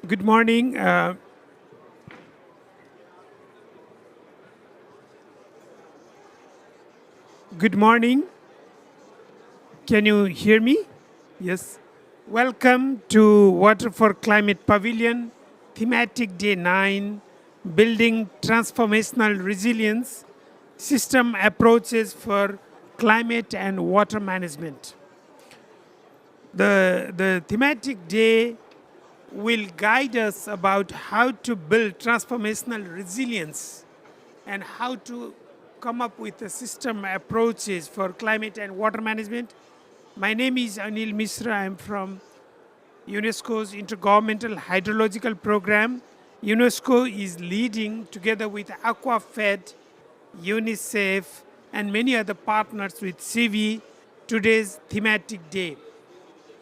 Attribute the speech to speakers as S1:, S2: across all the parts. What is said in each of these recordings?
S1: Good morning. Good morning. Can you hear me? Yes. Welcome to Water for Climate Pavilion, Thematic Day 9, Building Transformational Resilience, System Approaches for Climate and Water Management. The thematic day will guide us about how to build transformational resilience and how to come up with a system approaches for climate and water management. My name is Anil Misra. I'm from UNESCO's Intergovernmental Hydrological Program. UNESCO is leading, together with AquaFed, UNICEF, and many other partners with CIVI, today's thematic day.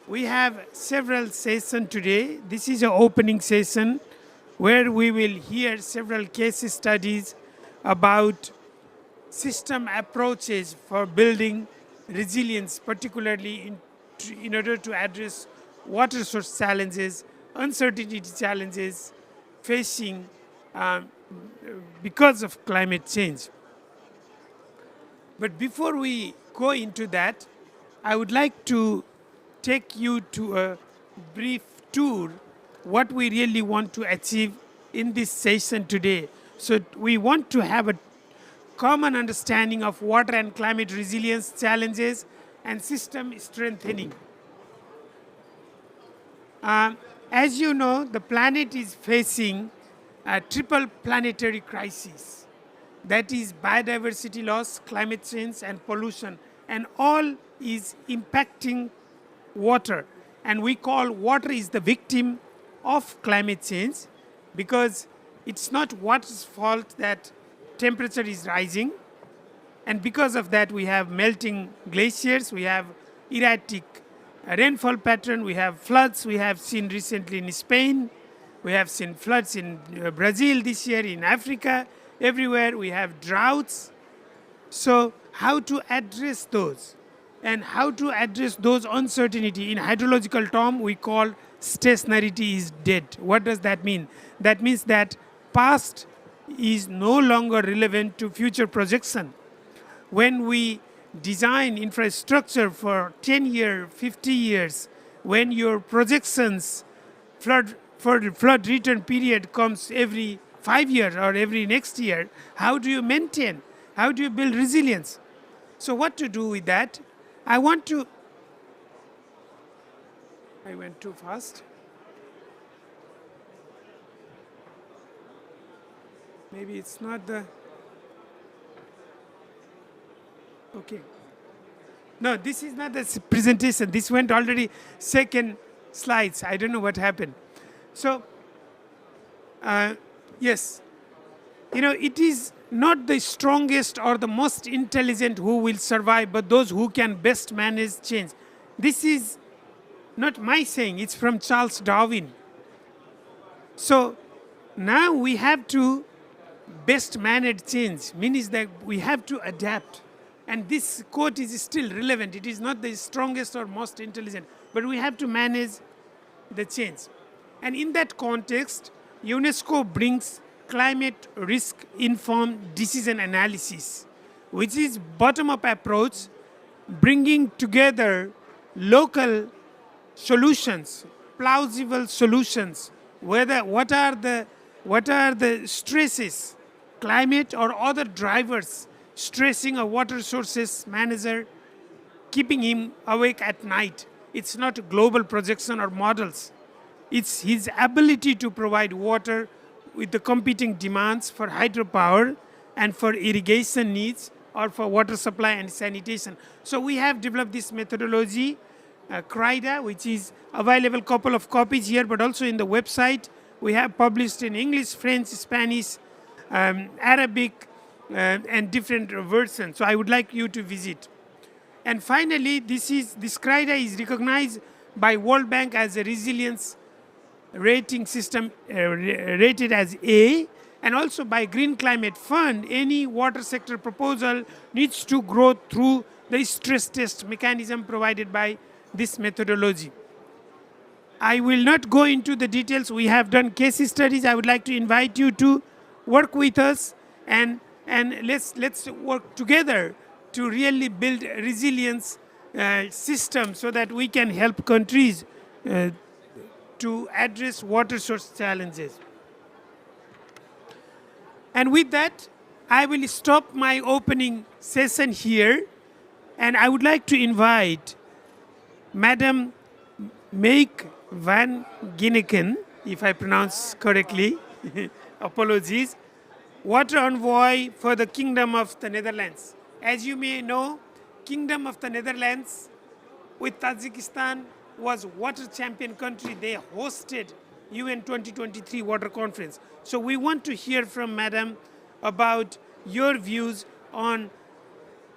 S1: We have several sessions today. This is an opening session where we will hear several case studies about system approaches for building resilience, particularly in order to address water source challenges, uncertainty challenges facing because of climate change. But before we go into that, I would like to take you to a brief tour what we really want to achieve in this session today. So we want to have a common understanding of water and climate resilience challenges and system strengthening. As you know, the planet is facing a triple planetary crisis, that is biodiversity loss, climate change, and pollution, and all is impacting water. And we call water is the victim of climate change because it's not water's fault that temperature is rising, and because of that we have melting glaciers, we have erratic rainfall pattern, we have floods. We have seen recently in Spain, we have seen floods in Brazil this year, in Africa, everywhere we have droughts. So how to address those and how to address those uncertainty, in hydrological term we call stationarity is dead. What does that mean? That means that past is no longer relevant to future projection. When we design infrastructure for 10 years, 50 years, when your projections flood return period comes every 5 years or every next year, how do you maintain? How do you build resilience? So what to do with that? I went too fast. Maybe it's not the... Okay. No, this is not the presentation. This went already second slides. I don't know what happened. So, yes, it is not the strongest or the most intelligent who will survive, but those who can best manage change. This is not my saying, it's from Charles Darwin. So, now we have to best manage change, means that we have to adapt. And this quote is still relevant. It is not the strongest or most intelligent, but we have to manage the change. And in that context, UNESCO brings climate risk informed decision analysis, which is bottom-up approach, bringing together local solutions, plausible solutions, what are the stresses, climate or other drivers stressing a water sources manager, keeping him awake at night. It's not a global projection or models. It's his ability to provide water with the competing demands for hydropower and for irrigation needs or for water supply and sanitation. So we have developed this methodology, CRIDA, which is available, couple of copies here, but also in the website. We have published in English, French, Spanish, Arabic, and different versions. So I would like you to visit. And finally, this CRIDA is recognized by World Bank as a resilience rating system, rated as A, and also by Green Climate Fund. Any water sector proposal needs to grow through the stress test mechanism provided by this methodology. I will not go into the details. We have done case studies. I would like to invite you to work with us and let's work together to really build a resilience system so that we can help countries to address water source challenges. And with that, I will stop my opening session here, and I would like to invite Madam Meik van Ginneken, if I pronounce correctly, apologies, Water Envoy for the Kingdom of the Netherlands. As you may know, Kingdom of the Netherlands with Tajikistan was water champion country. They hosted UN 2023 Water Conference. So we want to hear from Madam about your views on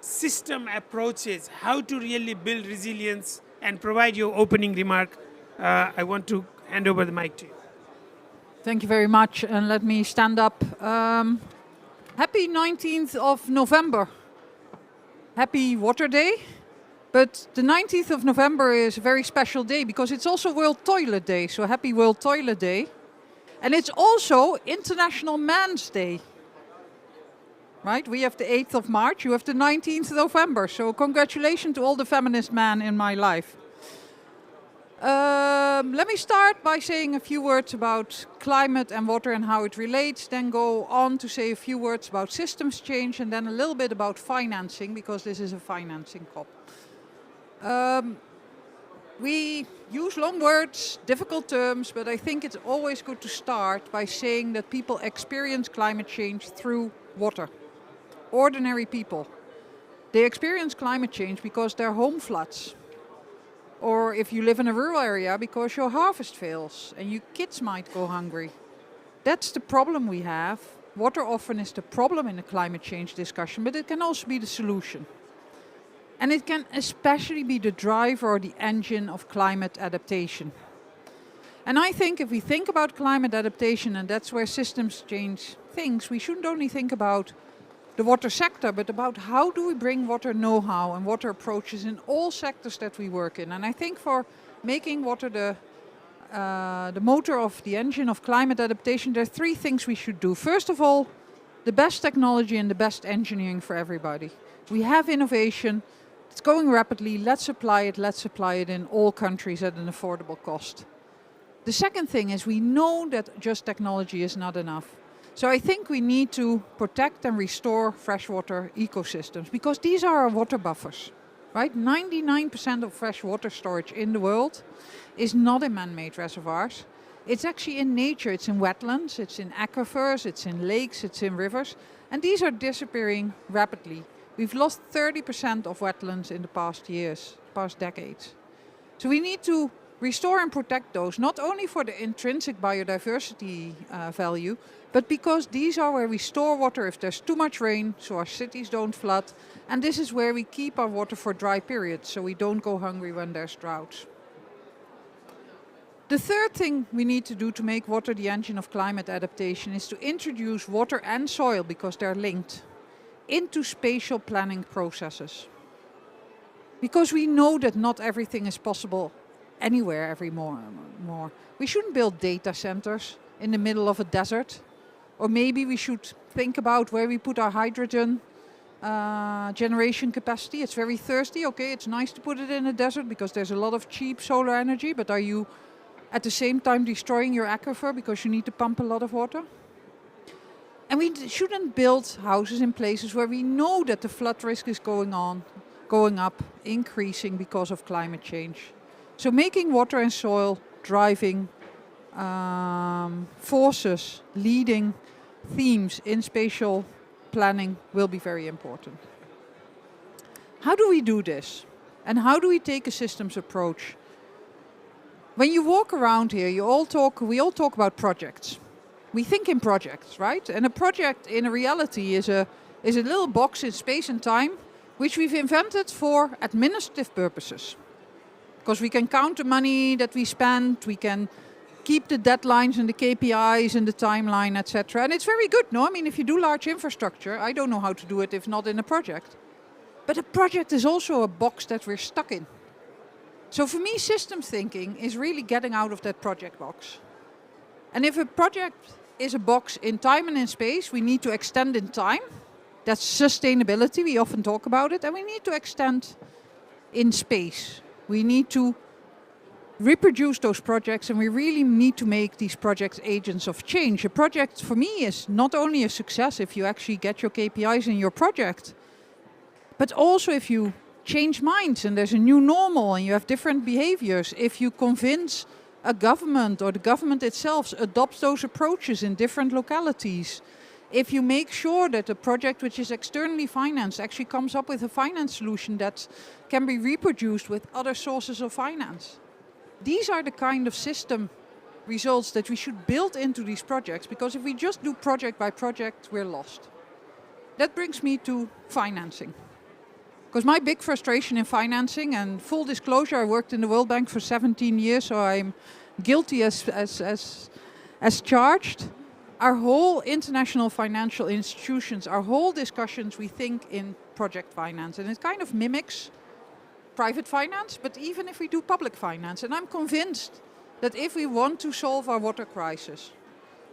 S1: system approaches, how to really build resilience, and provide your opening remark. I want to hand over the mic to you.
S2: Thank you very much, and let me stand up. Happy 19th of November. Happy Water Day. But the 19th of November is a very special day because it's also World Toilet Day. So happy World Toilet Day. And it's also International Men's Day. Right? We have the 8th of March, you have the 19th of November. So congratulations to all the feminist men in my life. Let me start by saying a few words about climate and water and how it relates, then go on to say a few words about systems change, and then a little bit about financing, because this is a financing COP. We use long words, difficult terms, but I think it's always good to start by saying that people experience climate change through water. Ordinary people. They experience climate change because their home floods. Or if you live in a rural area, because your harvest fails and your kids might go hungry. That's the problem we have. Water often is the problem in the climate change discussion, but it can also be the solution. And it can especially be the driver or the engine of climate adaptation. And I think if we think about climate adaptation, and that's where systems change things, we shouldn't only think about the water sector, but about how do we bring water know-how and water approaches in all sectors that we work in. And I think for making water the motor of the engine of climate adaptation, there are three things we should do. First of all, the best technology and the best engineering for everybody. We have innovation, it's going rapidly, let's apply it in all countries at an affordable cost. The second thing is we know that just technology is not enough. So I think we need to protect and restore freshwater ecosystems because these are our water buffers, right? 99% of fresh water storage in the world is not in man-made reservoirs. It's actually in nature, it's in wetlands, it's in aquifers, it's in lakes, it's in rivers, and these are disappearing rapidly. We've lost 30% of wetlands in the past years, past decades. So we need to restore and protect those, not only for the intrinsic biodiversity value, but because these are where we store water if there's too much rain, so our cities don't flood. And this is where we keep our water for dry periods, so we don't go hungry when there's droughts. The third thing we need to do to make water the engine of climate adaptation is to introduce water and soil, because they're linked, into spatial planning processes. Because we know that not everything is possible anywhere more. We shouldn't build data centers in the middle of a desert. Or maybe we should think about where we put our hydrogen generation capacity. It's very thirsty. Okay, it's nice to put it in a desert because there's a lot of cheap solar energy, but are you at the same time destroying your aquifer because you need to pump a lot of water? And we shouldn't build houses in places where we know that the flood risk is going up, increasing because of climate change. So making water and soil driving forces, leading themes in spatial planning will be very important. How do we do this? And how do we take a systems approach? When you walk around here, we all talk about projects. We think in projects, right? And a project in a reality is a little box in space and time, which we've invented for administrative purposes. Because we can count the money that we spend, we can keep the deadlines and the KPIs and the timeline, etc. And it's very good, no? I mean, if you do large infrastructure, I don't know how to do it if not in a project. But a project is also a box that we're stuck in. So for me, systems thinking is really getting out of that project box. And if a project is a box in time and in space, we need to extend in time. That's sustainability, we often talk about it, and we need to extend in space. We need to reproduce those projects, and we really need to make these projects agents of change. A project for me is not only a success if you actually get your KPIs in your project, but also if you change minds and there's a new normal and you have different behaviors. If you convince a government or the government itself adopts those approaches in different localities. If you make sure that a project which is externally financed actually comes up with a finance solution that can be reproduced with other sources of finance. These are the kind of system results that we should build into these projects, because if we just do project by project, we're lost. That brings me to financing. Because my big frustration in financing, and full disclosure, I worked in the World Bank for 17 years, so I'm guilty as charged. Our whole international financial institutions, our whole discussions, we think in project finance. And it kind of mimics private finance, but even if we do public finance. And I'm convinced that if we want to solve our water crisis,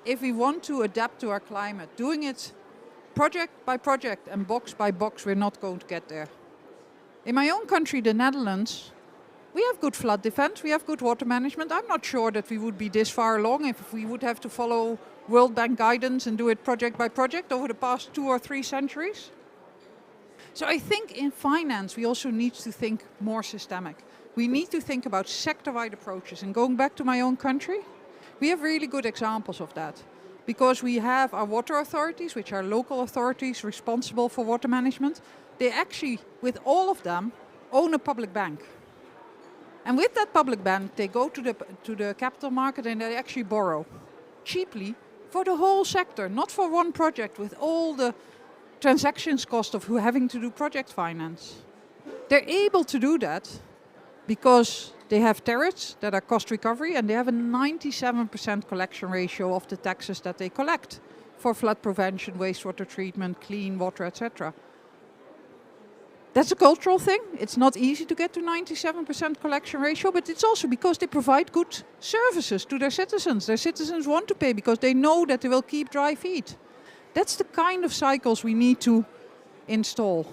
S2: if we want to adapt to our climate, doing it project by project and box by box, we're not going to get there. In my own country, the Netherlands, we have good flood defense, we have good water management. I'm not sure that we would be this far along if we would have to follow World Bank guidance and do it project by project over the past 2 or 3 centuries. So I think in finance, we also need to think more systemic. We need to think about sector-wide approaches. And going back to my own country, we have really good examples of that. Because we have our water authorities, which are local authorities responsible for water management. They actually, with all of them, own a public bank. And with that public bank, they go to the capital market and they actually borrow cheaply for the whole sector, not for one project with all the transactions cost of having to do project finance. They're able to do that because they have tariffs that are cost recovery, and they have a 97% collection ratio of the taxes that they collect for flood prevention, wastewater treatment, clean water, etc. That's a cultural thing. It's not easy to get to 97% collection ratio, but it's also because they provide good services to their citizens. Their citizens want to pay because they know that they will keep dry feet. That's the kind of cycles we need to install.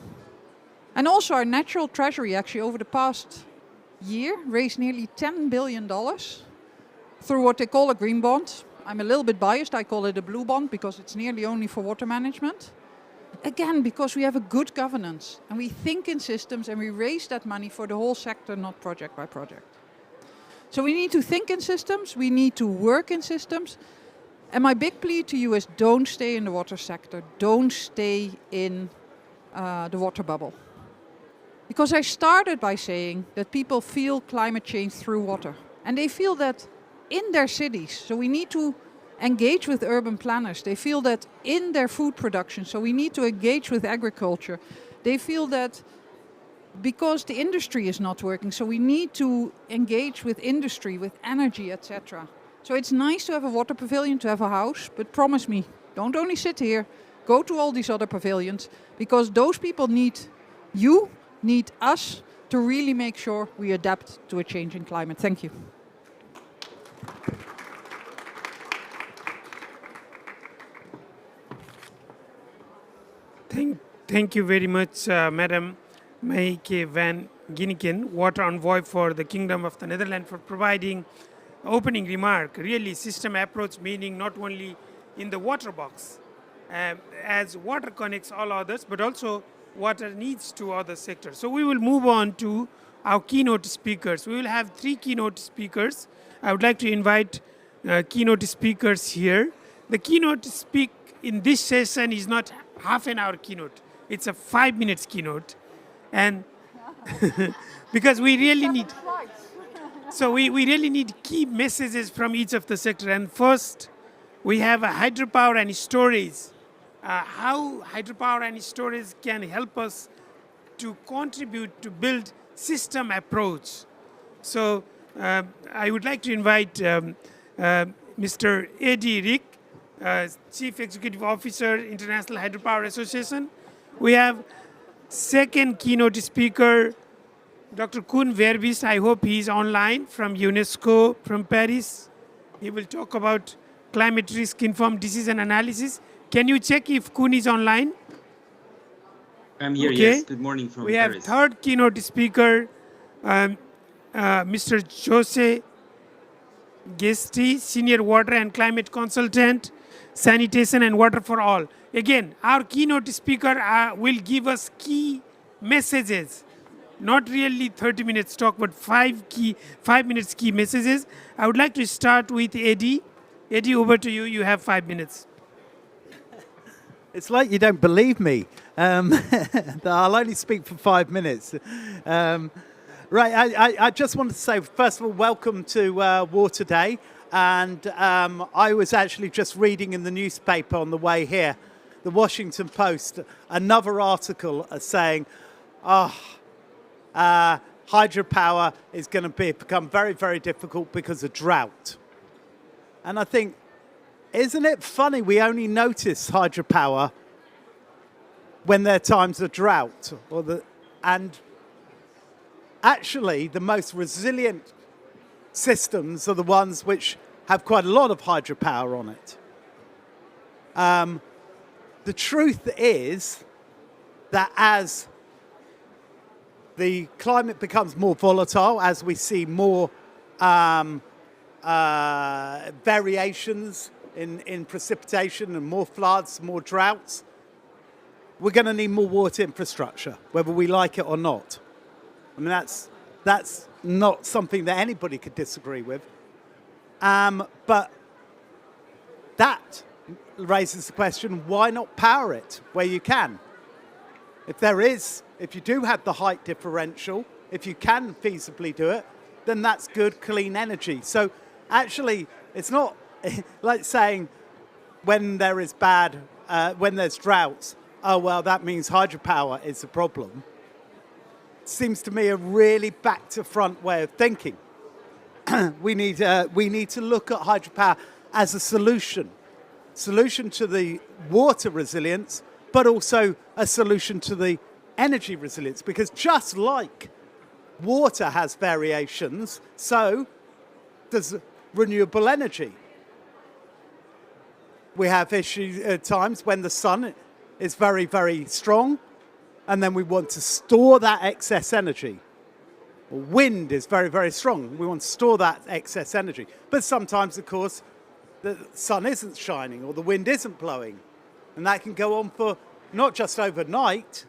S2: And also our natural treasury actually over the past year raised nearly $10 billion through what they call a green bond. I'm a little bit biased, I call it a blue bond because it's nearly only for water management. Again, because we have a good governance and we think in systems and we raise that money for the whole sector, not project by project. So we need to think in systems, we need to work in systems. And my big plea to you is don't stay in the water sector, don't stay in the water bubble. Because I started by saying that people feel climate change through water. And they feel that in their cities. So we need to engage with urban planners. They feel that in their food production. So we need to engage with agriculture. They feel that because the industry is not working. So we need to engage with industry, with energy, etc. So it's nice to have a water pavilion, to have a house. But promise me, don't only sit here. Go to all these other pavilions. Because those people need you, need us to really make sure we adapt to a changing climate. Thank you.
S1: Thank you very much, Madam Maaike van Ginneken, Water Envoy for the Kingdom of the Netherlands, for providing opening remark. Really, system approach meaning not only in the water box, as water connects all others, but also water needs to other sectors. So we will move on to our keynote speakers. We will have 3 keynote speakers. I would like to invite keynote speakers here. The keynote speak in this session is not half an hour keynote. It's a 5 minutes keynote. And because we really need, so we really need key messages from each of the sector. And first, we have a hydropower and storage. How hydropower and storage can help us to contribute to build system approach. So I would like to invite Mr. Eddie Rick, Chief Executive Officer, International Hydropower Association. We have second keynote speaker, Dr. Koen Verbist, I hope he's online from UNESCO, from Paris. He will talk about climate risk informed decision analysis. Can you check if Koen is online?
S3: I'm here,
S1: Okay.
S3: yes. Good morning from
S1: We
S3: Paris.
S1: have third keynote speaker, Mr. Jose Gesti, Senior Water and Climate Consultant, Sanitation and Water for All. Again, our keynote speaker will give us key messages, not really 30 minutes talk, but 5 minutes key messages. I would like to start with Eddie. Eddie, over to you. You have 5 minutes.
S4: It's like you don't believe me. That I'll only speak for 5 minutes. Right, I just wanted to say, first of all, welcome to Water Day. And I was actually just reading in the newspaper on the way here, the Washington Post, another article saying, hydropower is going to become very, very difficult because of drought. And I think, isn't it funny we only notice hydropower when there are times of drought? And actually, the most resilient systems are the ones which have quite a lot of hydropower on it. The truth is that as the climate becomes more volatile, as we see more variations in precipitation and more floods, more droughts, we're going to need more water infrastructure, whether we like it or not. I mean, that's not something that anybody could disagree with. But that raises the question, why not power it where you can? If you do have the height differential, if you can feasibly do it, then that's good, clean energy. So actually, it's not like saying when there's droughts, oh, well, that means hydropower is the problem. Seems to me a really back to front way of thinking. We need to look at hydropower as a solution to the water resilience, but also a solution to the energy resilience. Because just like water has variations, so does renewable energy. We have issues at times when the sun is very, very strong, and then we want to store that excess energy. Wind is very, very strong. We want to store that excess energy. But sometimes, of course, the sun isn't shining or the wind isn't blowing. And that can go on for not just overnight,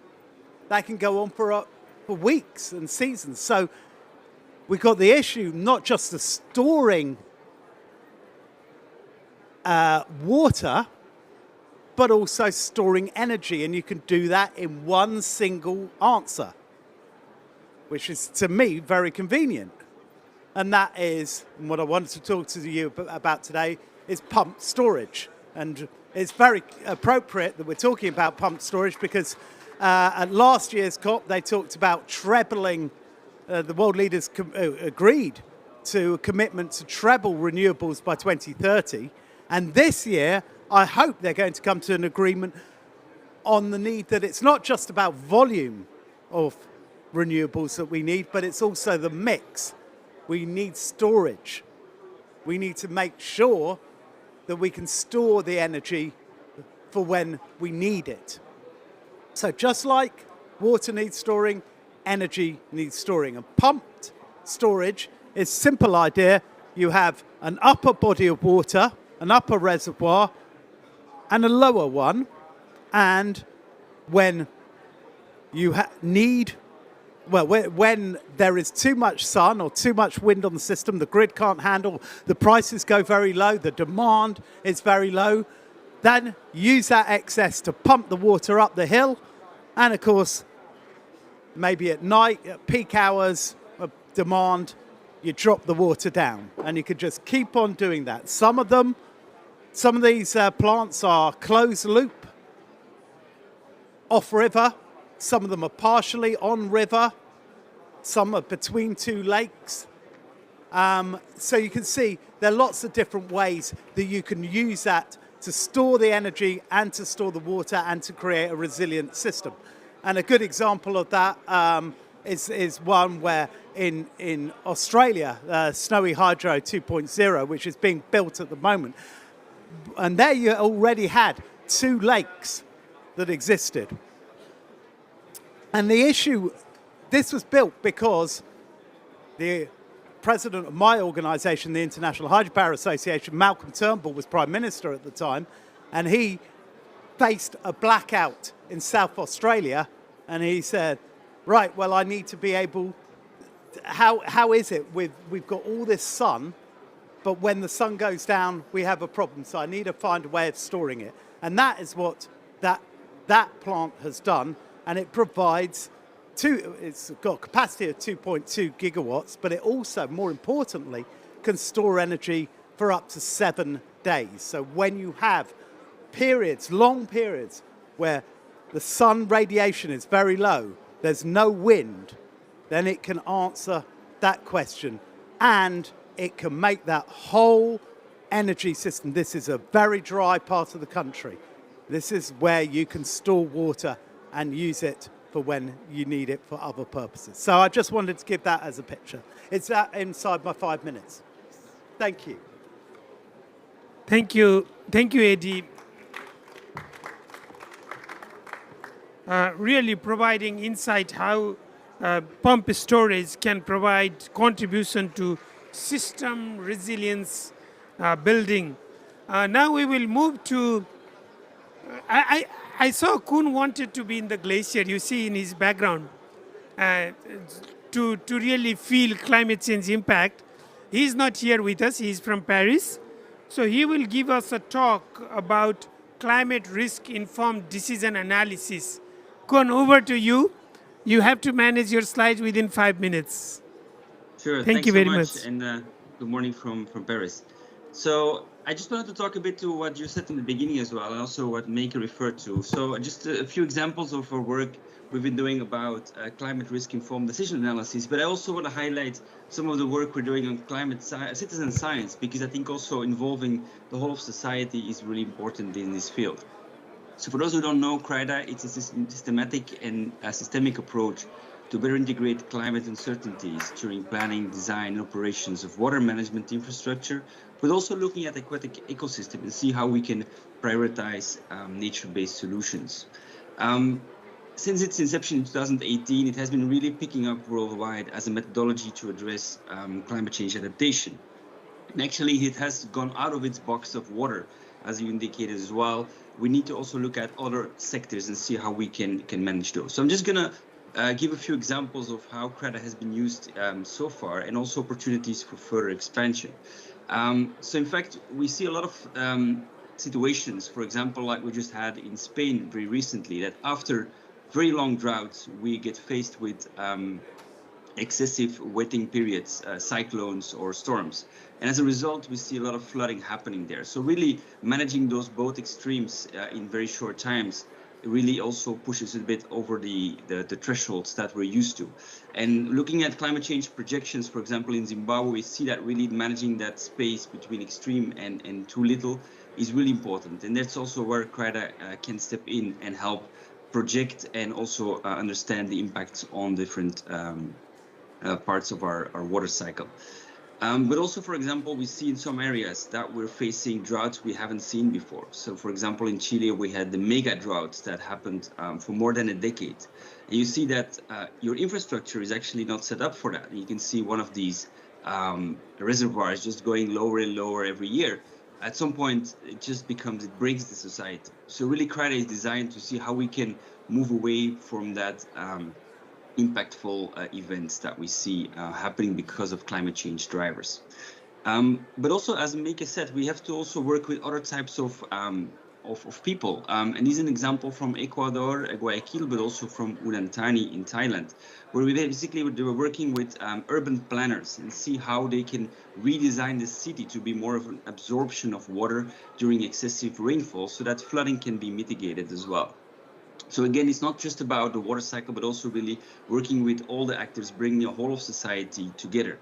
S4: that can go on for weeks and seasons. So we've got the issue not just of storing water, but also storing energy. And you can do that in one single answer, which is, to me, very convenient. And that is, and what I wanted to talk to you about today, is pumped storage. And it's very appropriate that we're talking about pumped storage because at last year's COP, they talked about trebling, the world leaders agreed to a commitment to treble renewables by 2030. And this year, I hope they're going to come to an agreement on the need that it's not just about volume of renewables that we need, but it's also the mix. We need storage. We need to make sure that we can store the energy for when we need it. So just like water needs storing, energy needs storing. And pumped storage is a simple idea. You have an upper body of water, an upper reservoir, and a lower one. And when you when there is too much sun or too much wind on the system, the grid can't handle, the prices go very low, the demand is very low, then use that excess to pump the water up the hill. And of course, maybe at night, at peak hours of demand, you drop the water down. And you could just keep on doing that. Some of these plants are closed loop, off river. Some of them are partially on river. Some are between two lakes. So you can see there are lots of different ways that you can use that to store the energy and to store the water and to create a resilient system. And a good example of that is one where in Australia, Snowy Hydro 2.0, which is being built at the moment, and there you already had 2 lakes that existed. And the issue, this was built because the president of my organisation, the International Hydropower Association, Malcolm Turnbull, was Prime Minister at the time, and he faced a blackout in South Australia, and he said, right, well, I need to be able, how is it we've got all this sun, but when the sun goes down, we have a problem, so I need to find a way of storing it. And that is what that plant has done, and it provides it's got a capacity of 2.2 gigawatts, but it also, more importantly, can store energy for up to 7 days. So when you have periods, long periods, where the sun radiation is very low, there's no wind, then it can answer that question, and it can make that whole energy system. This is a very dry part of the country. This is where you can store water and use it for when you need it for other purposes. So I just wanted to give that as a picture. It's inside my 5 minutes. Thank you.
S1: Thank you, Eddie. Really providing insight how pump storage can provide contribution to system resilience building. Now we will move to, I saw Kuhn wanted to be in the glacier, you see in his background, to really feel climate change impact. He's not here with us, he's from Paris. So he will give us a talk about climate risk informed decision analysis. Kuhn, over to you. You have to manage your slides within 5 minutes.
S3: Sure.
S1: Thank you
S3: so
S1: very much.
S3: And good morning from Paris. So I just wanted to talk a bit to what you said in the beginning as well, and also what Meike referred to. So just a few examples of our work we've been doing about climate risk-informed decision analysis, but I also want to highlight some of the work we're doing on climate citizen science, because I think also involving the whole of society is really important in this field. So for those who don't know, CRIDA, it's a systematic and a systemic approach to better integrate climate uncertainties during planning, design, and operations of water management infrastructure, but also looking at the aquatic ecosystem and see how we can prioritize nature-based solutions. Since its inception in 2018, it has been really picking up worldwide as a methodology to address climate change adaptation. And actually, it has gone out of its box of water, as you indicated as well. We need to also look at other sectors and see how we can manage those. So I'm just going to give a few examples of how CRIDA has been used so far, and also opportunities for further expansion. So in fact, we see a lot of situations, for example, like we just had in Spain very recently, that after very long droughts, we get faced with excessive wetting periods, cyclones or storms. And as a result, we see a lot of flooding happening there. So really managing those both extremes in very short times really also pushes a bit over the thresholds that we're used to. And looking at climate change projections, for example, in Zimbabwe, we see that really managing that space between extreme and too little is really important. And that's also where CRIDA can step in and help project and also understand the impacts on different parts of our water cycle. But also, for example, we see in some areas that we're facing droughts we haven't seen before. So, for example, in Chile, we had the mega droughts that happened for more than a decade. And you see that your infrastructure is actually not set up for that. And you can see one of these reservoirs just going lower and lower every year. At some point, it breaks the society. So really, CRIDA is designed to see how we can move away from that impactful events that we see happening because of climate change drivers. But also, as Meike said, we have to also work with other types of people. And this is an example from Ecuador, Guayaquil, but also from Udon Thani in Thailand, where they were working with urban planners and see how they can redesign the city to be more of an absorption of water during excessive rainfall so that flooding can be mitigated as well. So again, it's not just about the water cycle, but also really working with all the actors, bringing the whole of society together.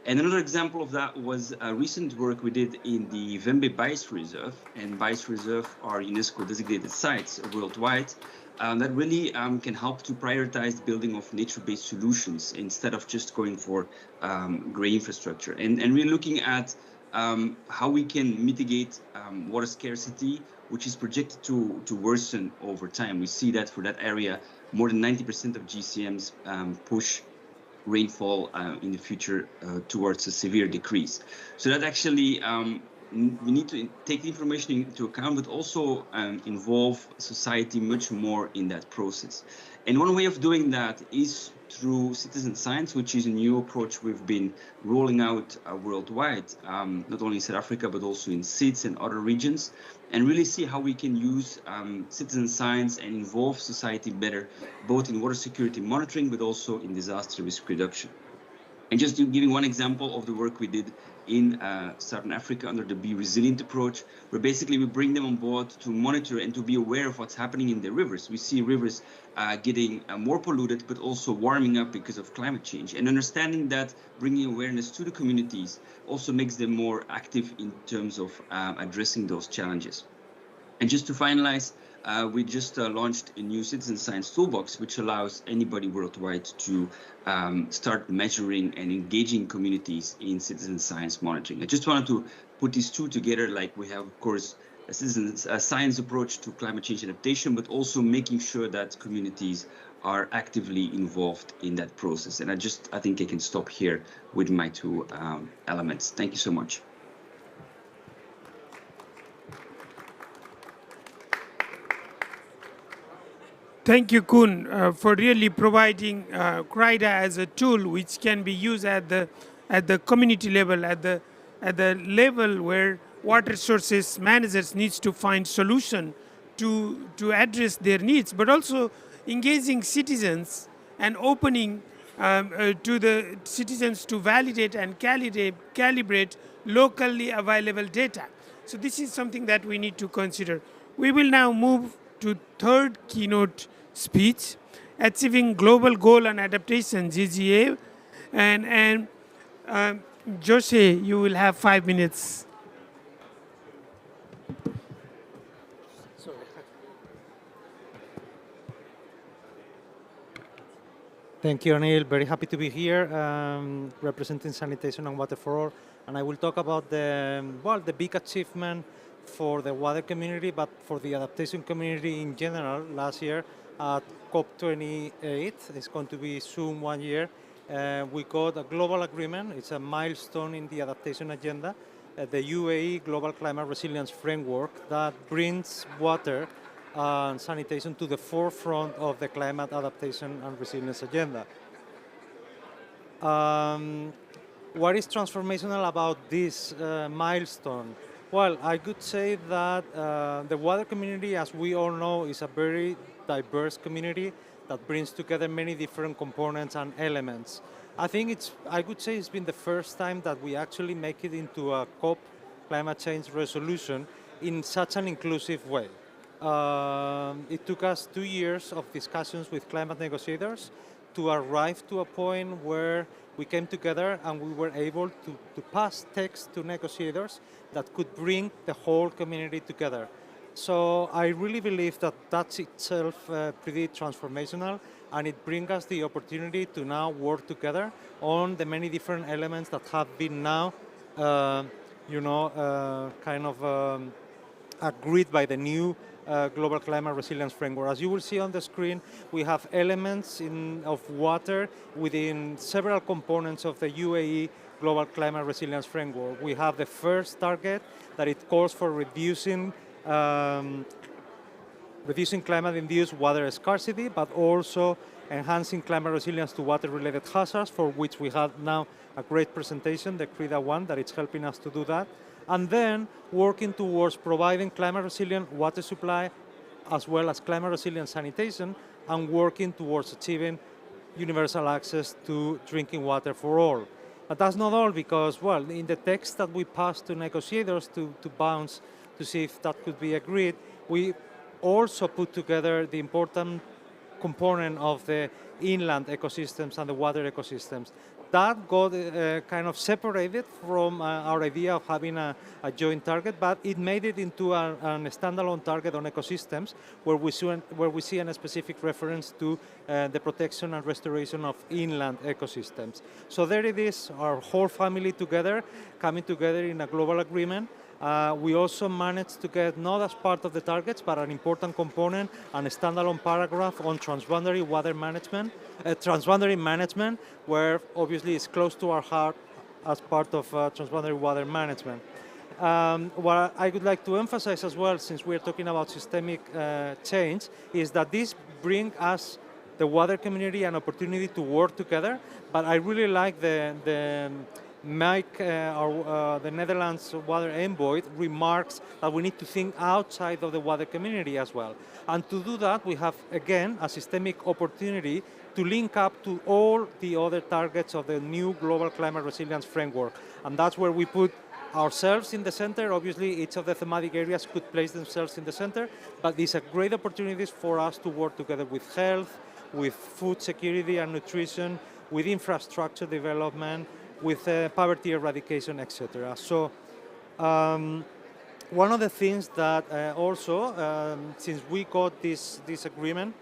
S3: And another example of that was a recent work we did in the Vembe Biosphere Reserve. And Biosphere Reserve are UNESCO designated sites worldwide. that really can help to prioritize the building of nature-based solutions instead of just going for gray infrastructure. And we're looking at how we can mitigate water scarcity, which is projected to worsen over time. We see that for that area, more than 90% of GCMs push rainfall in the future towards a severe decrease. So that actually we need to take the information into account, but also involve society much more in that process. And one way of doing that is through citizen science, which is a new approach we've been rolling out worldwide, not only in South Africa, but also in SIDS and other regions, and really see how we can use citizen science and involve society better, both in water security monitoring, but also in disaster risk reduction. And just giving one example of the work we did in Southern Africa under the Be Resilient approach, where basically we bring them on board to monitor and to be aware of what's happening in their rivers. We see rivers getting more polluted, but also warming up because of climate change. And understanding that, bringing awareness to the communities also makes them more active in terms of addressing those challenges. And just to finalize, we just launched a new citizen science toolbox, which allows anybody worldwide to start measuring and engaging communities in citizen science monitoring. I just wanted to put these two together, like we have, of course, a citizen science approach to climate change adaptation, but also making sure that communities are actively involved in that process. And I think I can stop here with my two elements. Thank you so much.
S1: Thank you, Koen, for really providing CRIDA as a tool which can be used at the community level, at the level where water sources managers needs to find solution to address their needs, but also engaging citizens and opening to the citizens to validate and calibrate locally available data. So this is something that we need to consider. We will now move to third keynote speech, Achieving Global Goal on Adaptation, GGA. And Jose, you will have 5 minutes.
S5: Thank you, Anil. Very happy to be here, representing Sanitation and Water for All. And I will talk about the big achievement for the water community, but for the adaptation community in general. Last year at COP28, it's going to be soon 1 year, we got a global agreement. It's a milestone in the adaptation agenda, the UAE Global Climate Resilience Framework that brings water and sanitation to the forefront of the climate adaptation and resilience agenda. What is transformational about this milestone? Well, I could say that the water community, as we all know, is a very diverse community that brings together many different components and elements. I could say it's been the first time that we actually make it into a COP climate change resolution in such an inclusive way. It took us 2 years of discussions with climate negotiators to arrive to a point where we came together and we were able to pass text to negotiators that could bring the whole community together. So I really believe that that's itself pretty transformational, and it brings us the opportunity to now work together on the many different elements that have been now, agreed by the new Global Climate Resilience Framework. As you will see on the screen, we have elements of water within several components of the UAE Global Climate Resilience Framework. We have the first target that it calls for reducing climate-induced water scarcity, but also enhancing climate resilience to water-related hazards, for which we have now a great presentation, the CRIDA one, that is helping us to do that. And then working towards providing climate-resilient water supply, as well as climate-resilient sanitation, and working towards achieving universal access to drinking water for all. But that's not all, because, well, in the text that we passed to negotiators to bounce to see if that could be agreed, we also put together the important component of the inland ecosystems and the water ecosystems. that got kind of separated from our idea of having a joint target, but it made it into a standalone target on ecosystems where we see a specific reference to the protection and restoration of inland ecosystems. So there it is, our whole family together, coming together in a global agreement. We also managed to get, not as part of the targets, but an important component and a standalone paragraph on transboundary water management, transboundary management, where obviously it's close to our heart as part of transboundary water management. What I would like to emphasize as well, since we're talking about systemic change, is that this brings us, the water community, an opportunity to work together, but I really like Mike, the Netherlands water envoy, remarks that we need to think outside of the water community as well. And to do that, we have, again, a systemic opportunity to link up to all the other targets of the new global climate resilience framework. And that's where we put ourselves in the center. Obviously, each of the thematic areas could place themselves in the center, but these are great opportunities for us to work together with health, with food security and nutrition, with infrastructure development, with poverty eradication, etc. So one of the things that also, since we got this agreement,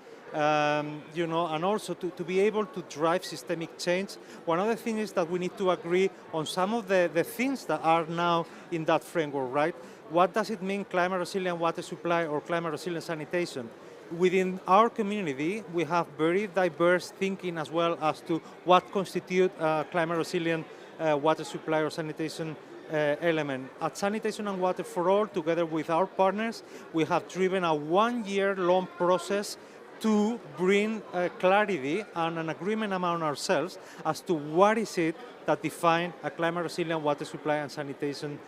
S5: you know, and also to be able to drive systemic change, one of the things is that we need to agree on some of the things that are now in that framework, right? What does it mean, climate resilient water supply or climate resilient sanitation? Within our community, we have very diverse thinking as well as to what constitute climate resilient water supply or sanitation element. At Sanitation and Water for All, together with our partners, we have driven a 1-year-long process to bring clarity and an agreement among ourselves as to what is it that defines a climate resilient water supply and sanitation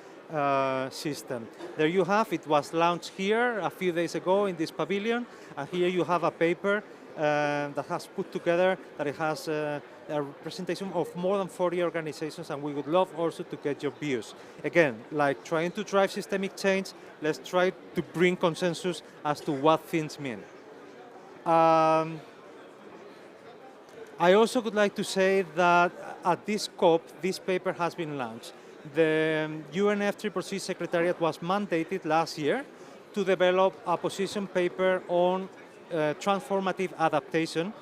S5: system. There you have, it was launched here a few days ago in this pavilion, and here you have a paper that has put together, that it has a representation of more than 40 organizations, and we would love also to get your views. Again, like trying to drive systemic change, let's try to bring consensus as to what things mean. I also would like to say that at this COP, this paper has been launched. The UNFCCC Secretariat was mandated last year to develop a position paper on transformative adaptation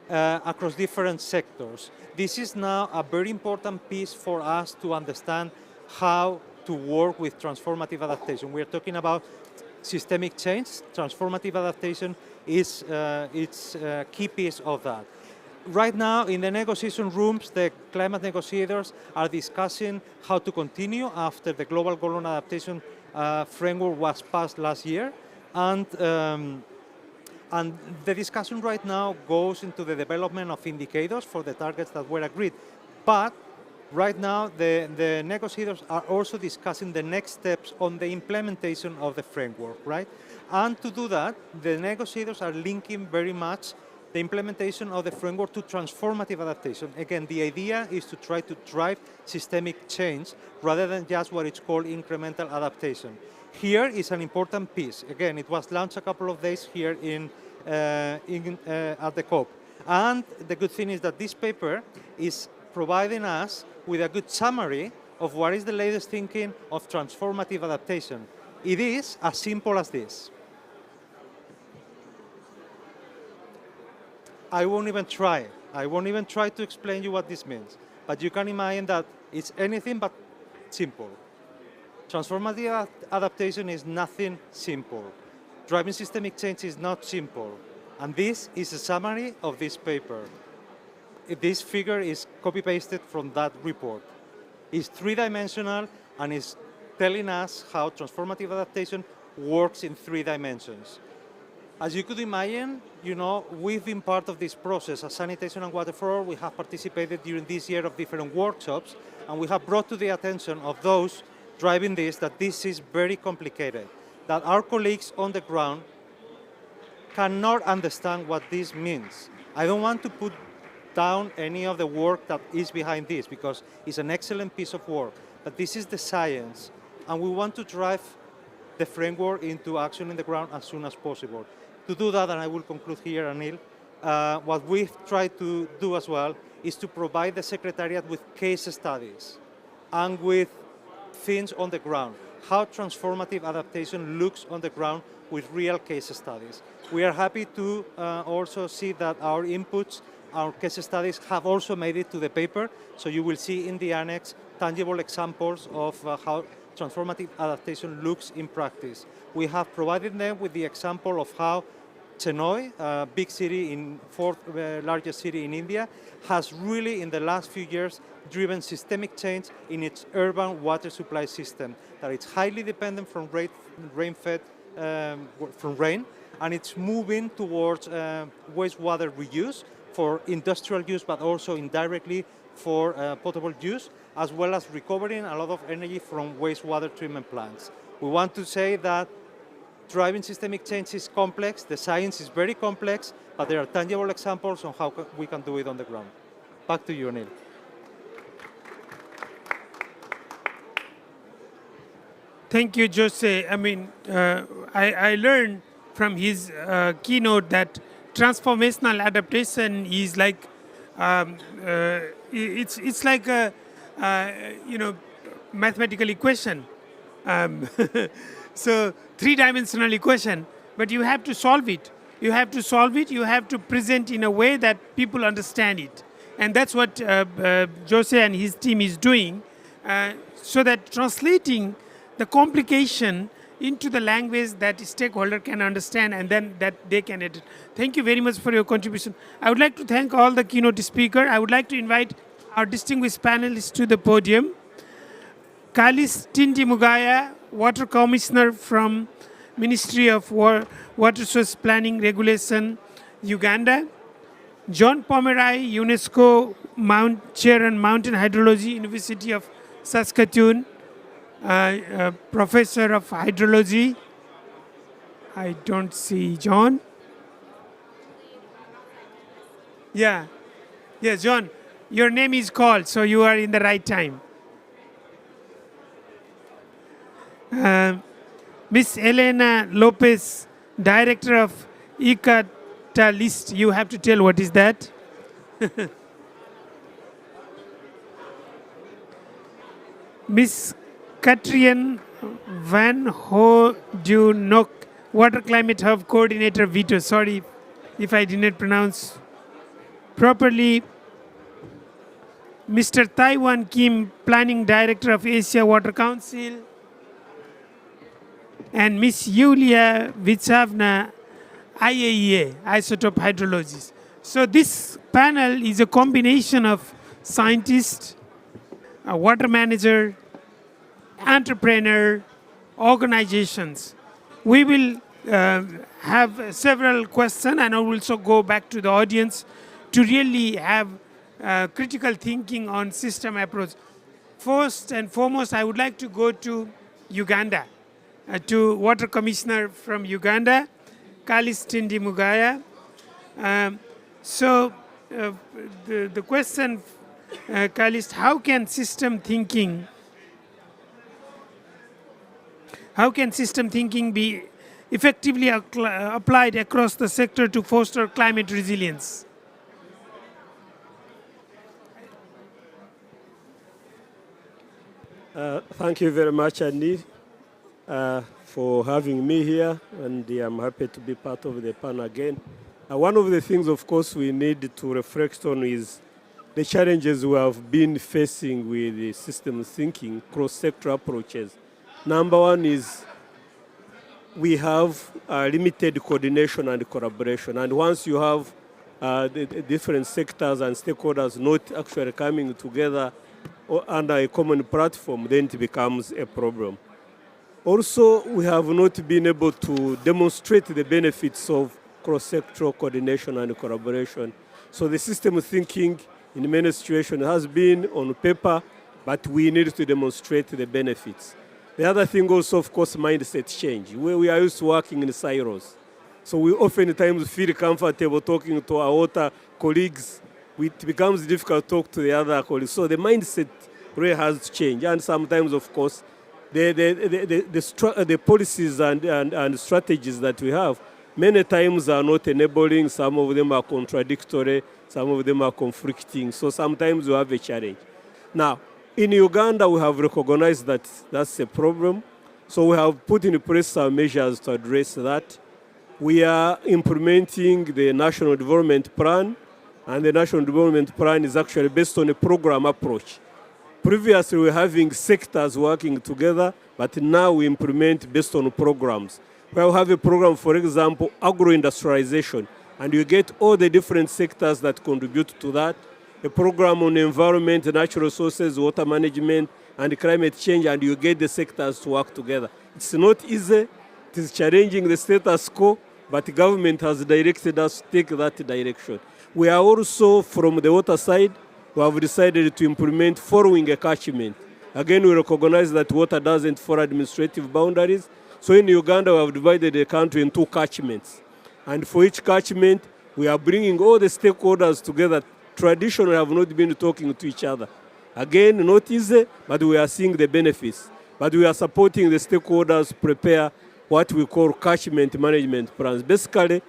S5: across different sectors. This is now a very important piece for us to understand how to work with transformative adaptation. We are talking about systemic change. Transformative adaptation is its key piece of that. Right now, in the negotiation rooms, the climate negotiators are discussing how to continue after the Global Goal on Adaptation framework was passed last year. And the discussion right now goes into the development of indicators for the targets that were agreed. But right now, the negotiators are also discussing the next steps on the implementation of the framework, right? And to do that, the negotiators are linking very much the implementation of the framework to transformative adaptation. Again, the idea is to try to drive systemic change rather than just what is called incremental adaptation. Here is an important piece. Again, it was launched a couple of days here at the COP. And the good thing is that this paper is providing us with a good summary of what is the latest thinking of transformative adaptation. It is as simple as this. I won't even try. I won't even try to explain you what this means. But you can imagine that it's anything but simple. Transformative adaptation is nothing simple. Driving systemic change is not simple. And this is a summary of this paper. This figure is copy-pasted from that report. It's three-dimensional and is telling us how transformative adaptation works in 3 dimensions. As you could imagine, you know, we've been part of this process. As Sanitation and Water for All, we have participated during this year of different workshops, and we have brought to the attention of those driving this that this is very complicated, that our colleagues on the ground cannot understand what this means. I don't want to put down any of the work that is behind this, because it's an excellent piece of work, but this is the science, and we want to drive the framework into action in the ground as soon as possible. To do that, and I will conclude here, Anil, what we've tried to do as well is to provide the Secretariat with case studies and with things on the ground, how transformative adaptation looks on the ground with real case studies. We are happy to also see that our inputs, our case studies have also made it to the paper, so you will see in the annex tangible examples of how transformative adaptation looks in practice. We have provided them with the example of how Chennai, a big city, fourth largest city in India, has really in the last few years driven systemic change in its urban water supply system, that it's highly dependent from rain-fed, from rain, and it's moving towards wastewater reuse for industrial use, but also indirectly for potable use, as well as recovering a lot of energy from wastewater treatment plants. We want to say that driving systemic change is complex, the science is very complex, but there are tangible examples on how we can do it on the ground. Back to you, Neil.
S1: Thank you, Jose. I mean, I learned from his keynote that transformational adaptation is like it's like a mathematical equation. So three-dimensional equation, but you have to solve it. You have to solve it. You have to present in a way that people understand it, and that's what Jose and his team is doing. So that translating the complication into the language that stakeholder can understand, and then that they can edit. Thank you very much for your contribution. I would like to thank all the keynote speakers. I would like to invite our distinguished panelists to the podium. Kalis Tindi Mugaya, Water Commissioner from Ministry of Water Source Planning Regulation, Uganda. John Pomeroy, UNESCO Chair and Mountain Hydrology, University of Saskatoon, Professor of Hydrology. I don't see John. Yeah, John, your name is called, so you are in the right time. Miss Elena Lopez, Director of Ecatalist. You have to tell what is that. Miss Katrien Van Hoedunok, Water Climate Hub Coordinator, Vito. Sorry if I did not pronounce properly. Mr. Taiwan Kim, Planning Director of Asia Water Council. And Miss Yulia Vichavna, IAEA, Isotope Hydrologist. So this panel is a combination of scientists, a water manager, entrepreneur, organizations. We will have several questions, and I will also go back to the audience to really have critical thinking on system approach. First and foremost, I would like to go to Uganda, to Water Commissioner from Uganda, Kalis Tindi Mugaya. So the question, Kalis, how can system thinking be effectively applied across the sector to foster climate resilience?
S6: Thank you very much, Andy, for having me here, and I'm happy to be part of the panel again. One of the things, of course, we need to reflect on is the challenges we have been facing with the system thinking, cross-sector approaches. Number one is we have limited coordination and collaboration, and once you have the different sectors and stakeholders not actually coming together under a common platform, then it becomes a problem. Also, we have not been able to demonstrate the benefits of cross-sectoral coordination and collaboration. So the system thinking in many situations has been on paper, but we need to demonstrate the benefits. The other thing also, of course, mindset change. We are used to working in silos. So we oftentimes feel comfortable talking to our water colleagues. It becomes difficult to talk to the other colleagues. So the mindset really has changed. And sometimes, of course, the policies and strategies that we have many times are not enabling, some of them are contradictory, some of them are conflicting, so sometimes we have a challenge. Now, in Uganda, we have recognized that that's a problem, so we have put in place some measures to address that. We are implementing the National Development Plan, and the National Development Plan is actually based on a program approach. Previously, we were having sectors working together, but now we implement based on programs. Where we have a program, for example, agro-industrialization, and you get all the different sectors that contribute to that. A program on environment, natural resources, water management, and climate change, and you get the sectors to work together. It's not easy. It is challenging the status quo, but the government has directed us to take that direction. We are also, from the water side, we have decided to implement following a catchment. Again, we recognize that water doesn't follow administrative boundaries. So in Uganda, we have divided the country into catchments. And for each catchment, we are bringing all the stakeholders together. Traditionally, have not been talking to each other. Again, not easy, but we are seeing the benefits. But we are supporting the stakeholders prepare what we call catchment management plans. Basically,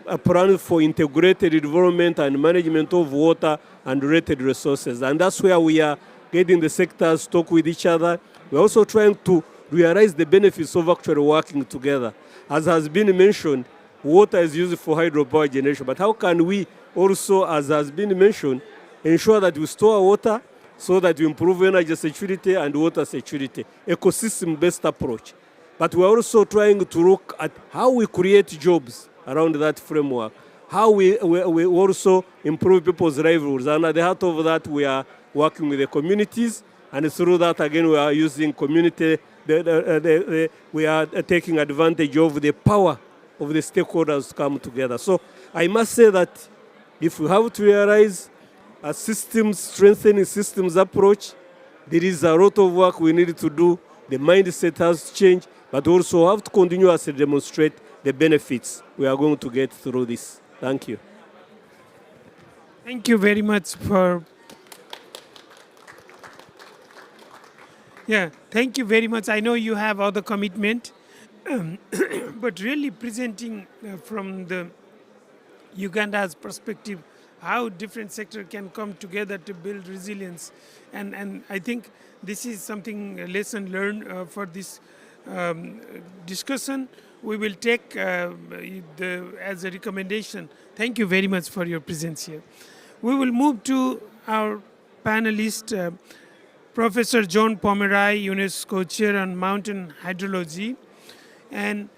S6: a plan for integrated development and management of water and related resources. And that's where we are getting the sectors to talk with each other. We're also trying to realize the benefits of actually working together. As has been mentioned, water is used for hydropower generation, but how can we also, as has been mentioned, ensure that we store water so that we improve energy security and water security, ecosystem-based approach. But we're also trying to look at how we create jobs around that framework, how we also improve people's livelihoods. And at the heart of that, we are working with the communities, and through that, again, we are using community, we are taking advantage of the power of the stakeholders to come together. So I must say that if we have to realize a systems, strengthening systems approach, there is a lot of work we need to do. The mindset has to change, but also have to continuously demonstrate the benefits we are going to get through this. Thank you.
S1: Thank you very much for. Yeah, thank you very much. I know you have other commitment, but really presenting from the Uganda's perspective, how different sectors can come together to build resilience. And I think this is something, a lesson learned for this discussion. We will take as a recommendation. Thank you very much for your presence here. We will move to our panelist, Professor John Pomeroy, UNESCO Chair on Mountain Hydrology. And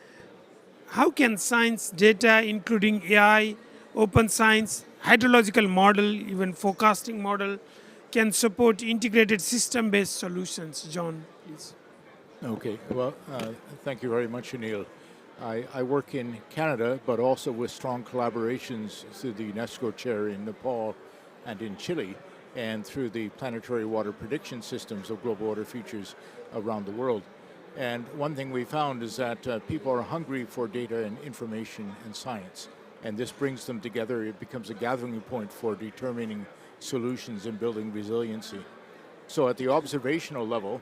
S1: how can science, data, including AI, open science, hydrological model, even forecasting model, can support integrated system-based solutions? John, please.
S7: Okay, well, thank you very much, Anil. I work in Canada, but also with strong collaborations through the UNESCO chair in Nepal and in Chile, and through the planetary water prediction systems of global water futures around the world. And one thing we found is that people are hungry for data and information and science, and this brings them together. It becomes a gathering point for determining solutions and building resiliency. So at the observational level,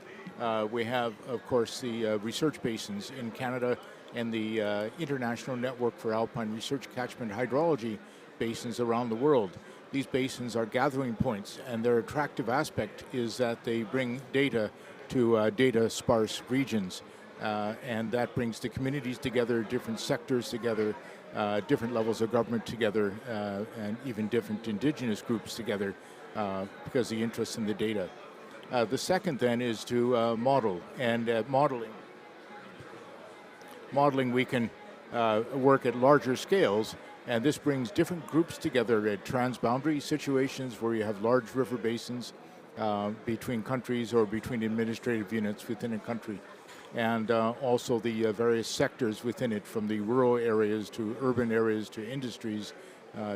S7: we have, of course, the research basins in Canada and the International Network for Alpine Research Catchment Hydrology basins around the world. These basins are gathering points, and their attractive aspect is that they bring data to data-sparse regions, and that brings the communities together, different sectors together, different levels of government together, and even different indigenous groups together because of the interest in the data. The second then is to model, and modeling we can work at larger scales, and this brings different groups together at transboundary situations where you have large river basins between countries or between administrative units within a country, and also the various sectors within it, from the rural areas to urban areas to industries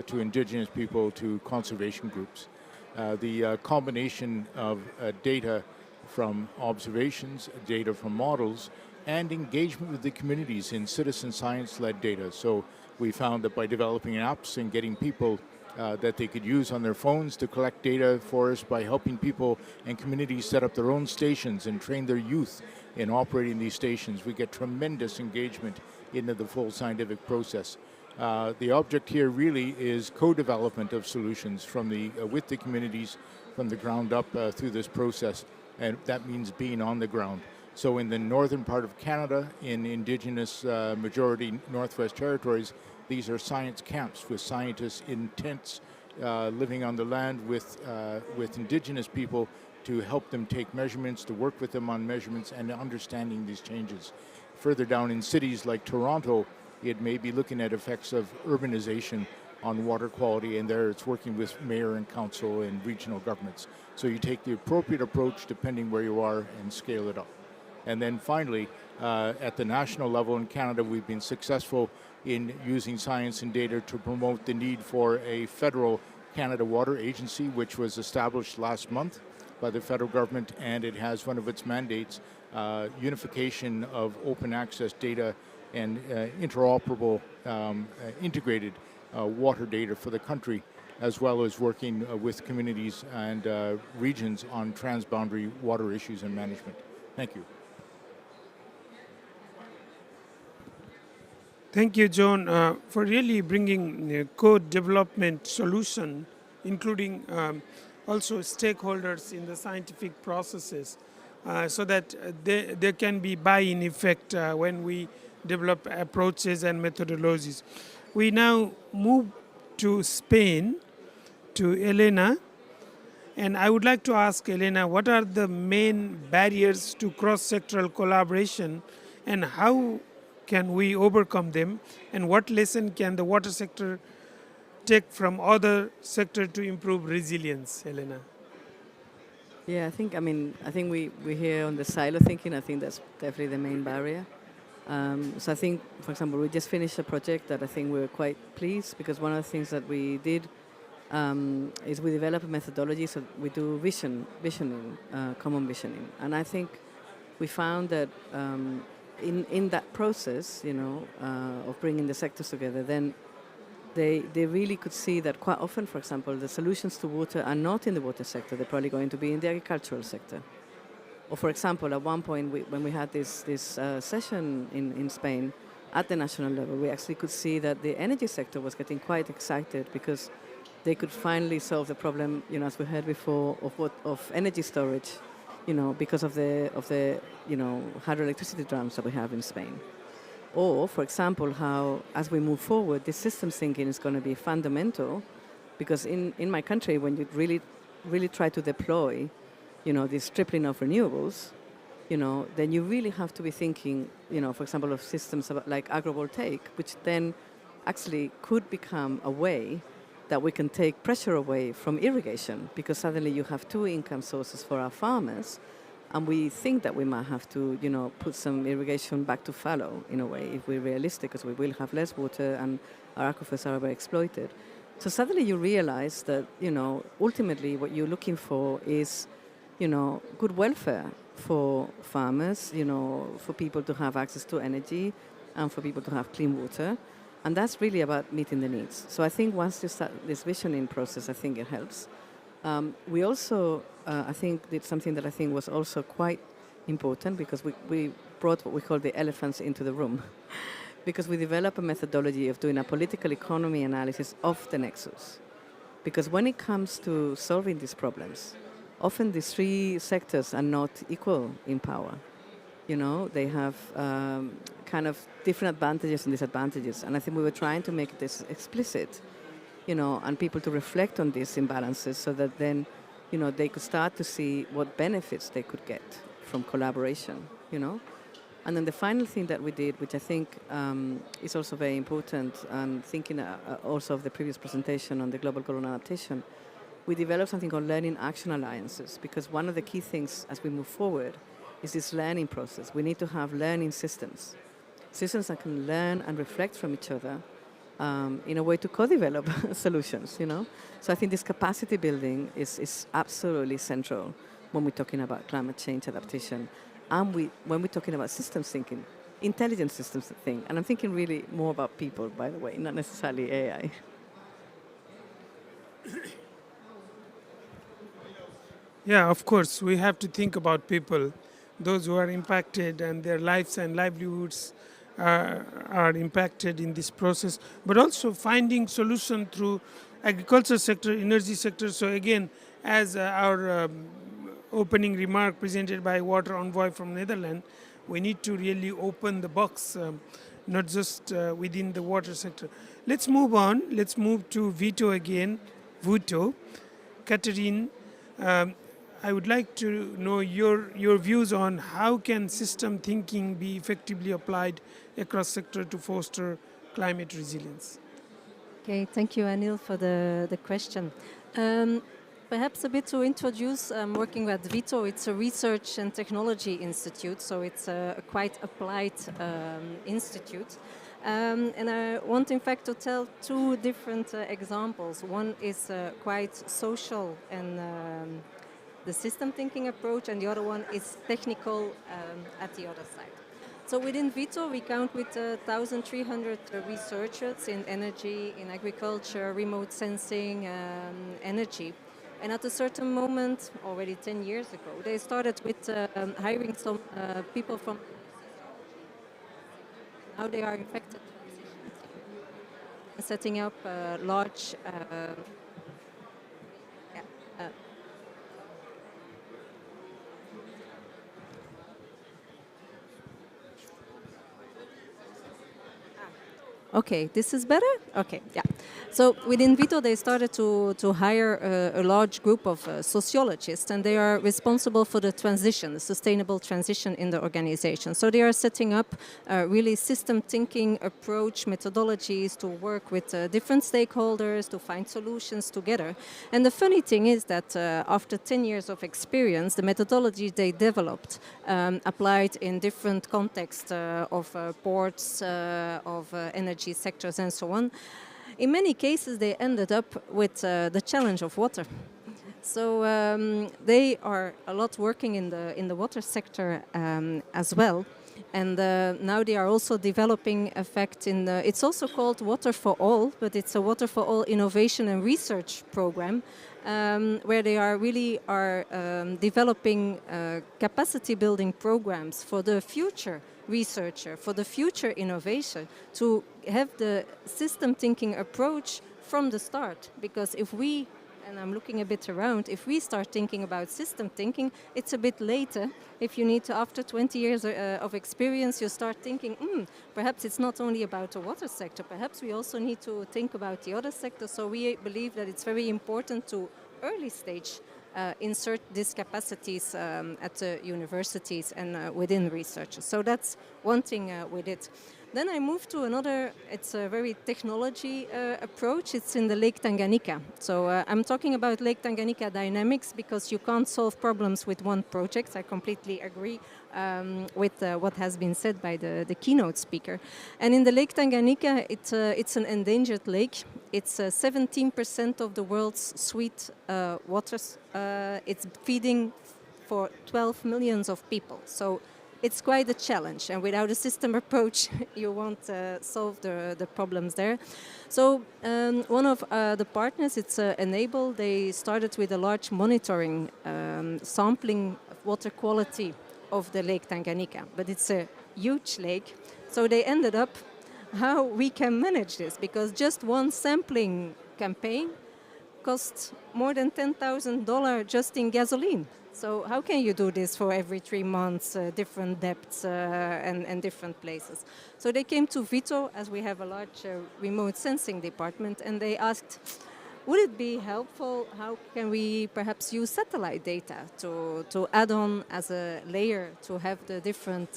S7: to indigenous people to conservation groups. The combination of data from observations, data from models, and engagement with the communities in citizen science-led data. So we found that by developing apps and getting people that they could use on their phones to collect data for us, by helping people and communities set up their own stations and train their youth in operating these stations. We get tremendous engagement into the full scientific process. The object here really is co-development of solutions from with the communities from the ground up through this process, and that means being on the ground. So in the northern part of Canada, in Indigenous majority Northwest Territories, these are science camps with scientists in tents living on the land with Indigenous people to help them take measurements, to work with them on measurements and understanding these changes. Further down in cities like Toronto, it may be looking at effects of urbanization on water quality, and there it's working with mayor and council and regional governments. So you take the appropriate approach depending where you are and scale it up. And then finally, at the national level in Canada, we've been successful in using science and data to promote the need for a federal Canada Water Agency, which was established last month by the federal government, and it has one of its mandates, unification of open access data and interoperable, integrated water data for the country, as well as working with communities and regions on transboundary water issues and management. Thank you.
S1: Thank you, John, for really bringing co-development solution, including also stakeholders in the scientific processes, so that there can be buy-in effect when we develop approaches and methodologies. We now move to Spain, to Elena, and I would like to ask Elena, what are the main barriers to cross-sectoral collaboration, and how can we overcome them, and what lesson can the water sector take from other sector to improve resilience, Elena?
S8: Yeah, I think we hear on the silo thinking. I think that's definitely the main barrier. So I think, for example, we just finished a project that I think we were quite pleased, because one of the things that we did is we developed a methodology, so we do visioning, common visioning. And I think we found that in that process, of bringing the sectors together, then they really could see that quite often, for example, the solutions to water are not in the water sector. They're probably going to be in the agricultural sector. Or, for example, at one point, when we had this session in Spain at the national level, we actually could see that the energy sector was getting quite excited because they could finally solve the problem, as we heard before, of energy storage, because of the hydroelectricity drums that we have in Spain. Or, for example, how as we move forward, this systems thinking is going to be fundamental, because in my country, when you really try to deploy, this tripling of renewables, then you really have to be thinking, for example, of systems like agrovoltaic, which then actually could become a way that we can take pressure away from irrigation, because suddenly you have two income sources for our farmers, and we think that we might have to, put some irrigation back to fallow in a way, if we're realistic, because we will have less water and our aquifers are overexploited. So suddenly you realize that, ultimately what you're looking for is, good welfare for farmers, for people to have access to energy and for people to have clean water. And that's really about meeting the needs. So I think once you start this visioning process, I think it helps. We also, I think, did something that I think was also quite important, because we brought what we call the elephants into the room. Because we developed a methodology of doing a political economy analysis of the nexus. Because when it comes to solving these problems, often these three sectors are not equal in power. They have kind of different advantages and disadvantages. And I think we were trying to make this explicit, and people to reflect on these imbalances, so that then, they could start to see what benefits they could get from collaboration, And then the final thing that we did, which I think is also very important, and thinking also of the previous presentation on the global goal on adaptation, we developed something called Learning Action Alliances, because one of the key things as we move forward is this learning process. We need to have learning systems that can learn and reflect from each other in a way to co-develop solutions, So I think this capacity building is absolutely central when we're talking about climate change adaptation. And when we're talking about systems thinking, intelligent systems thinking, and I'm thinking really more about people, by the way, not necessarily AI.
S1: Yeah, of course, we have to think about people. those who are impacted and their lives and livelihoods are impacted in this process, but also finding solution through agriculture sector, energy sector. So again, as our opening remark presented by Water Envoy from Netherlands, we need to really open the box, not just within the water sector. Let's move on. Let's move to Vito again. Vito, Catherine, I would like to know your views on how can system thinking be effectively applied across sector to foster climate resilience.
S9: Okay, thank you, Anil, for the question. Perhaps a bit to introduce, I'm working with Vito. It's a research and technology institute, so it's a quite applied institute. And I want, in fact, to tell two different examples. One is quite social and the system thinking approach, and the other one is technical at the other side. So within Vito, we count with 1,300 researchers in energy, in agriculture, remote sensing, energy. And at a certain moment, already 10 years ago, they started with hiring some people from how they are infected, setting up large Okay, this is better? Okay, yeah. So within Vito, they started to hire a large group of sociologists, and they are responsible for the transition, the sustainable transition in the organization. So they are setting up really system thinking approach methodologies to work with different stakeholders to find solutions together. And the funny thing is that after 10 years of experience, the methodology they developed applied in different contexts of ports, of energy sectors and so on. In many cases, they ended up with the challenge of water. So they are a lot working in the water sector as well. And now they are also developing effect in the, it's also called Water for All, but it's a Water for All innovation and research program where they are really developing capacity building programs for the future researcher, for the future innovation, to have the system thinking approach from the start. Because if we, and I'm looking a bit around, if we start thinking about system thinking, it's a bit later. If you need to, after 20 years of experience, you start thinking, perhaps it's not only about the water sector, perhaps we also need to think about the other sector. So we believe that it's very important to early stage insert these capacities at the universities and within research. So that's one thing with it. Then I moved to another, it's a very technology approach. It's in the Lake Tanganyika. So I'm talking about Lake Tanganyika dynamics because you can't solve problems with one project. I completely agree with what has been said by the keynote speaker. And in the Lake Tanganyika, it's an endangered lake. It's 17% of the world's sweet waters. It's feeding for 12 million of people. So it's quite a challenge, and without a system approach, you won't solve the problems there. So one of the partners, it's Enable, they started with a large monitoring, sampling of water quality of the Lake Tanganyika, but it's a huge lake. So they ended up how we can manage this, because just one sampling campaign costs more than $10,000 just in gasoline. So how can you do this for every 3 months, different depths and different places? So they came to Vito, as we have a large remote sensing department, and they asked, would it be helpful, how can we perhaps use satellite data to add on as a layer to have the different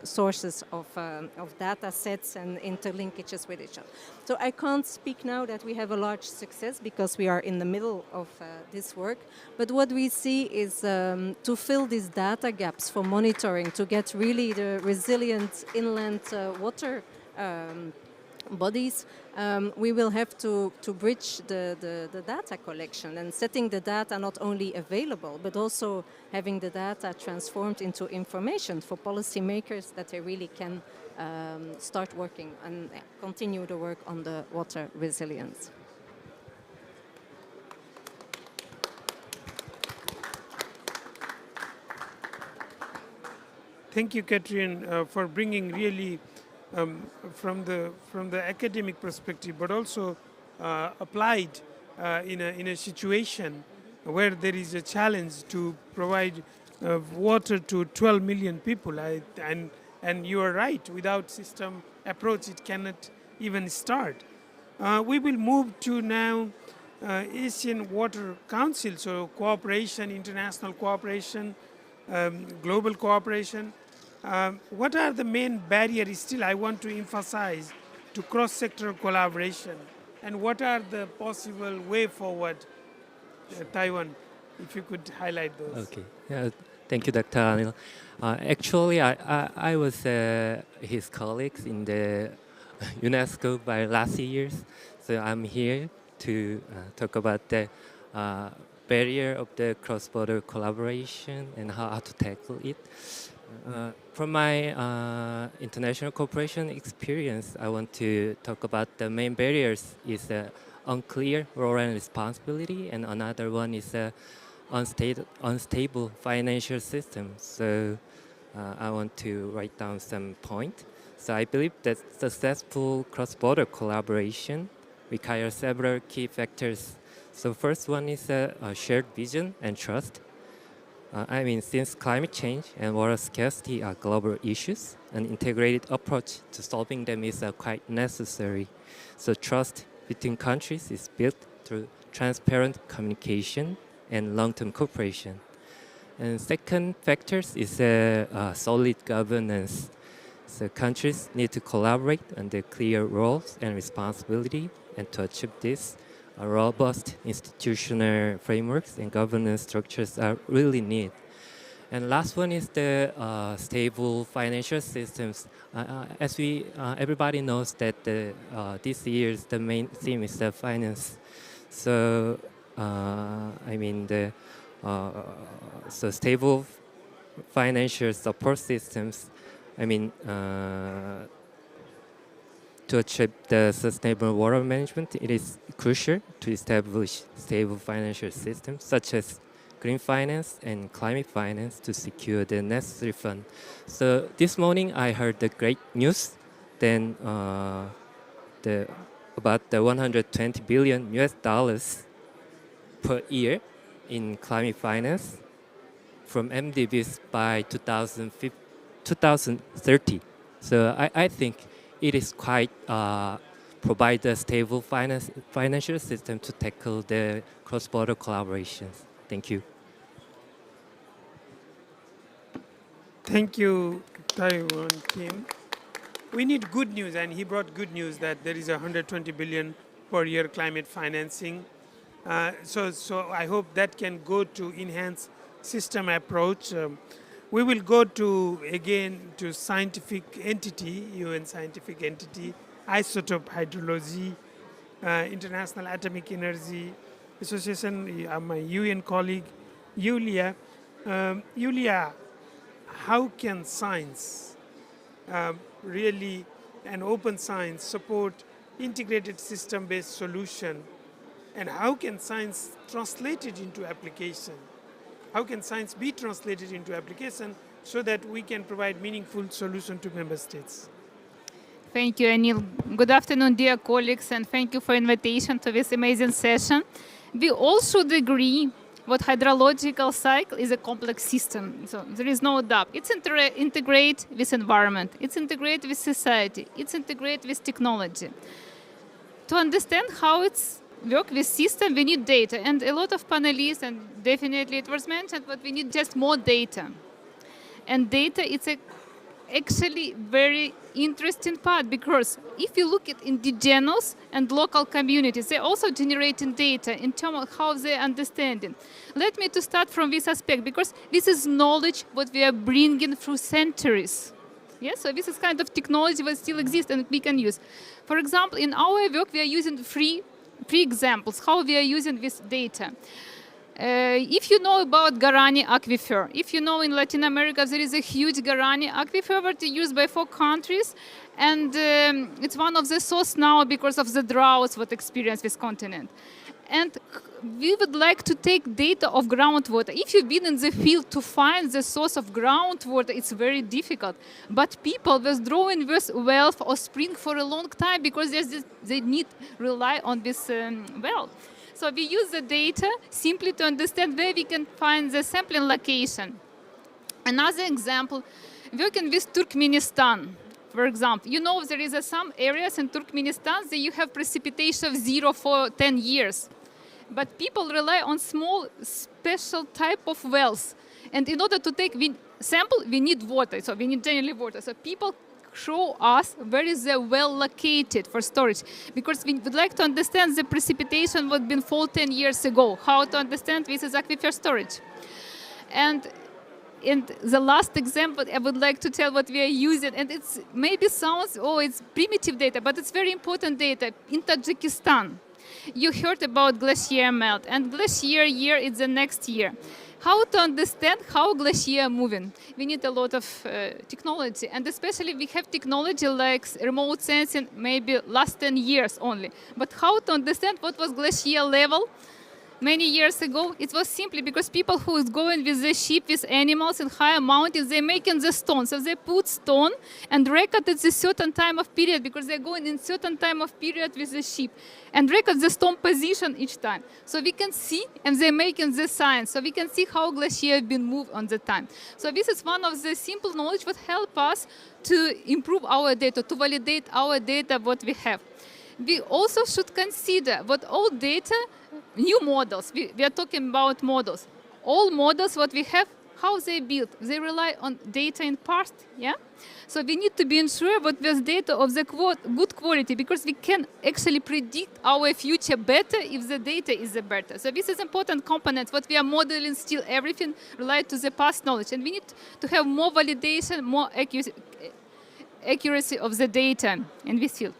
S9: sources of data sets and interlinkages with each other? So I can't speak now that we have a large success because we are in the middle of this work, but what we see is to fill these data gaps for monitoring, to get really the resilient inland water bodies, we will have to bridge the data collection and setting the data not only available, but also having the data transformed into information for policymakers that they really can start working and continue the work on the water resilience.
S1: thank you, Catherine, for bringing really from the academic perspective, but also applied in a situation where there is a challenge to provide water to 12 million people. And you are right. Without system approach, it cannot even start. We will move to now Asian Water Council, so cooperation, international cooperation, global cooperation. What are the main barriers still I want to emphasize to cross-sectoral collaboration, and what are the possible way forward? Taiwan, if you could highlight those.
S10: Okay. Yeah, thank you, Dr. Anil. Actually, I was his colleagues in the UNESCO by last years, so I'm here to talk about the barrier of the cross-border collaboration and how to tackle it. From my international cooperation experience, I want to talk about the main barriers is unclear role and responsibility, and another one is unstable financial system. So I want to write down some points. So I believe that successful cross-border collaboration requires several key factors. So first one is a shared vision and trust. Since climate change and water scarcity are global issues, an integrated approach to solving them is quite necessary. So trust between countries is built through transparent communication and long-term cooperation. And second factors is solid governance. So countries need to collaborate on their clear roles and responsibility, and to achieve this, robust institutional frameworks and governance structures are really needed. And last one is the stable financial systems. As everybody knows that this year's the main theme is the finance. So so stable financial support systems. To achieve the sustainable water management, it is crucial to establish stable financial systems such as green finance and climate finance to secure the necessary fund. So this morning I heard the great news about the 120 billion US dollars per year in climate finance from MDBs by 2030. So I think it is quite provide a stable financial system to tackle the cross-border collaborations. Thank you.
S1: Thank you, Taiwan Kim. We need good news, and he brought good news that there is 120 billion per year climate financing. So I hope that can go to enhance system approach. We will go to scientific entity, UN scientific entity, Isotope Hydrology, International Atomic Energy Association, my UN colleague, Yulia. Yulia, how can science, really an open science, support integrated system-based solution? And how can science translate it into application? How can science be translated into application so that we can provide meaningful solution to member states?
S11: Thank you, Anil. Good afternoon, dear colleagues, and thank you for invitation to this amazing session. We all should agree that hydrological cycle is a complex system, so there is no doubt. It's integrate with environment, it's integrate with society, it's integrate with technology. To understand how it's work with system, we need data, and a lot of panelists, and definitely it was mentioned, but we need just more data. And data, it's actually very interesting part, because if you look at indigenous and local communities, they're also generating data in terms of how they understand it. Let me to start from this aspect, because this is knowledge what we are bringing through centuries. Yes, so this is kind of technology that still exists and we can use. For example, in our work, we are using three examples, how we are using this data. If you know about Guarani Aquifer, if you know in Latin America there is a huge Guarani Aquifer that is used by 4 countries, and it's one of the source now because of the droughts that experience this continent. And we would like to take data of groundwater. If you've been in the field to find the source of groundwater, it's very difficult. But people withdrawing this well or spring for a long time because they need rely on this well. So we use the data simply to understand where we can find the sampling location. Another example, working with Turkmenistan. For example, you know there is some areas in Turkmenistan that you have precipitation of 0 for 10 years. But people rely on small, special type of wells. And in order to take sample, we need water. So we need generally water. So people show us where is the well located for storage. Because we would like to understand the precipitation what been fall 10 years ago. How to understand this is aquifer storage. And in the last example, I would like to tell what we are using. And it's maybe sounds, it's primitive data, but it's very important data. In Tajikistan, you heard about glacier melt, and glacier year is the next year. How to understand how glacier are moving? We need a lot of technology, and especially we have technology like remote sensing, maybe last 10 years only. But how to understand what was glacier level many years ago? It was simply because people who is going with the ship, with animals in higher mountains, they're making the stone. So they put stone and record at a certain time of period because they're going in certain time of period with the ship and record the stone position each time. So we can see, and they're making the science. So we can see how glacier have been moved on the time. So this is one of the simple knowledge that help us to improve our data, to validate our data, what we have. We also should consider what all data, new models, we are talking about models. All models what we have, how they built, they rely on data in past, yeah? So we need to be sure what this data of the good quality because we can actually predict our future better if the data is better. So this is important component. What we are modeling still everything related to the past knowledge. And we need to have more validation, more accuracy of the data in this field.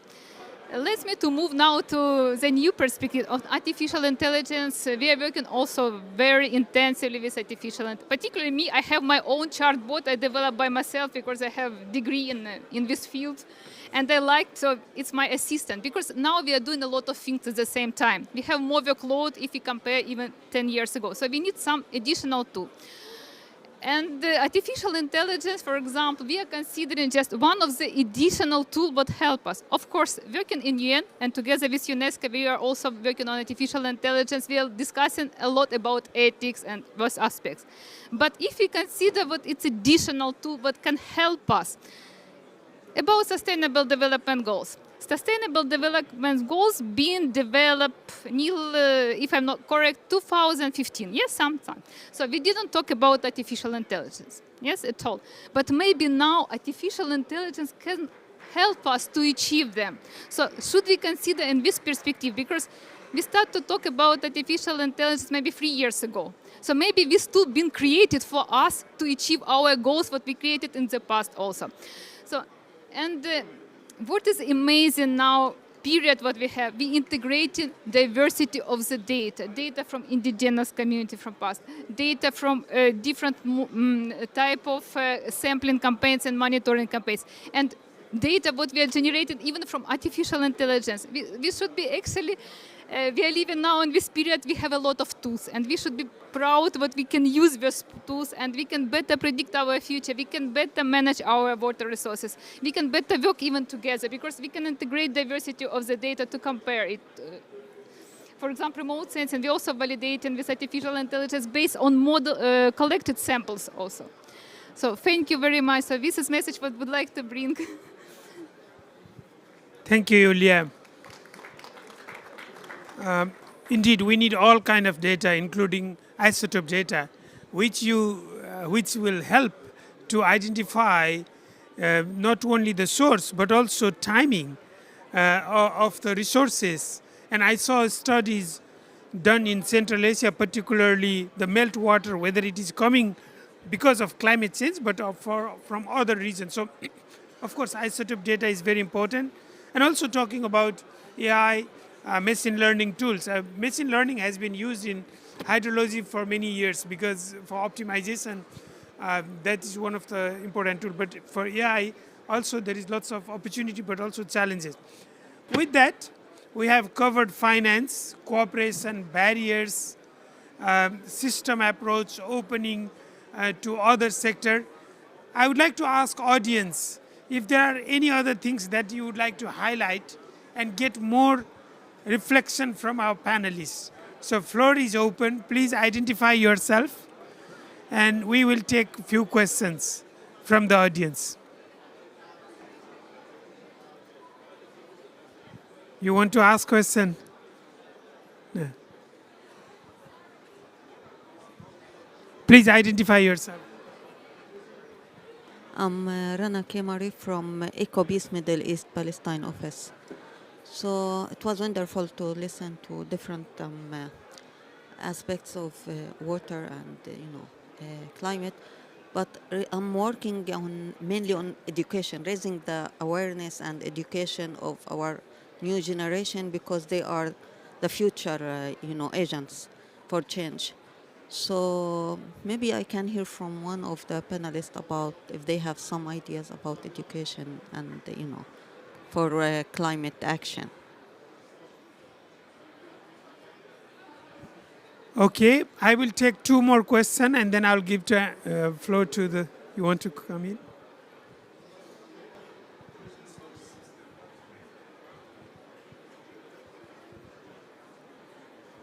S11: Let me to move now to the new perspective of artificial intelligence. We are working also very intensively with artificial intelligence. Particularly me, I have my own chartbot I developed by myself because I have degree in this field. And I like, so it's my assistant because now we are doing a lot of things at the same time. We have more workload if we compare even 10 years ago. So we need some additional tool. And artificial intelligence, for example, we are considering just one of the additional tools that help us. Of course, working in UN and together with UNESCO, we are also working on artificial intelligence. We are discussing a lot about ethics and those aspects. But if we consider what it's additional tool that can help us about sustainable development goals. Sustainable development goals being developed, Neil, if I'm not correct, 2015, yes, sometime. So we didn't talk about artificial intelligence, yes, at all. But maybe now artificial intelligence can help us to achieve them. So should we consider in this perspective, because we started to talk about artificial intelligence maybe 3 years ago. So maybe this tool been created for us to achieve our goals, what we created in the past also. So, and what is amazing now, period, what we have, we integrating diversity of the data from indigenous community from past, data from different type of sampling campaigns and monitoring campaigns, and data what we are generated even from artificial intelligence. We should be actually, we are living now in this period, we have a lot of tools, and we should be proud that we can use these tools and we can better predict our future, we can better manage our water resources, we can better work even together because we can integrate diversity of the data to compare it. For example, remote sensing, we also validating with artificial intelligence based on model, collected samples also. So thank you very much. So this is message what I would like to bring.
S1: Thank you, Yulia. Indeed, we need all kind of data, including isotope data, which will help to identify not only the source but also timing of the resources. And I saw studies done in Central Asia, particularly the meltwater, whether it is coming because of climate change, but from other reasons. So, of course, isotope data is very important. And also talking about AI, machine learning tools. Machine learning has been used in hydrology for many years because for optimization, that is one of the important tools. But for AI, also there is lots of opportunity, but also challenges. With that, We have covered finance, cooperation, barriers, system approach, opening to other sector. I would like to ask audience if there are any other things that you would like to highlight and get more reflection from our panelists. So floor is open. Please identify yourself and we will take a few questions from the audience. You want to ask question? No. Please identify yourself.
S12: I'm Rana Kemari from EcoBeast Middle East Palestine office. So it was wonderful to listen to different aspects of water and climate. But I'm working mainly on education, raising the awareness and education of our new generation because they are the future, agents for change. So maybe I can hear from one of the panelists about if they have some ideas about education and, for climate action.
S1: Okay, I will take two more questions and then I'll give the floor to the, you want to come in?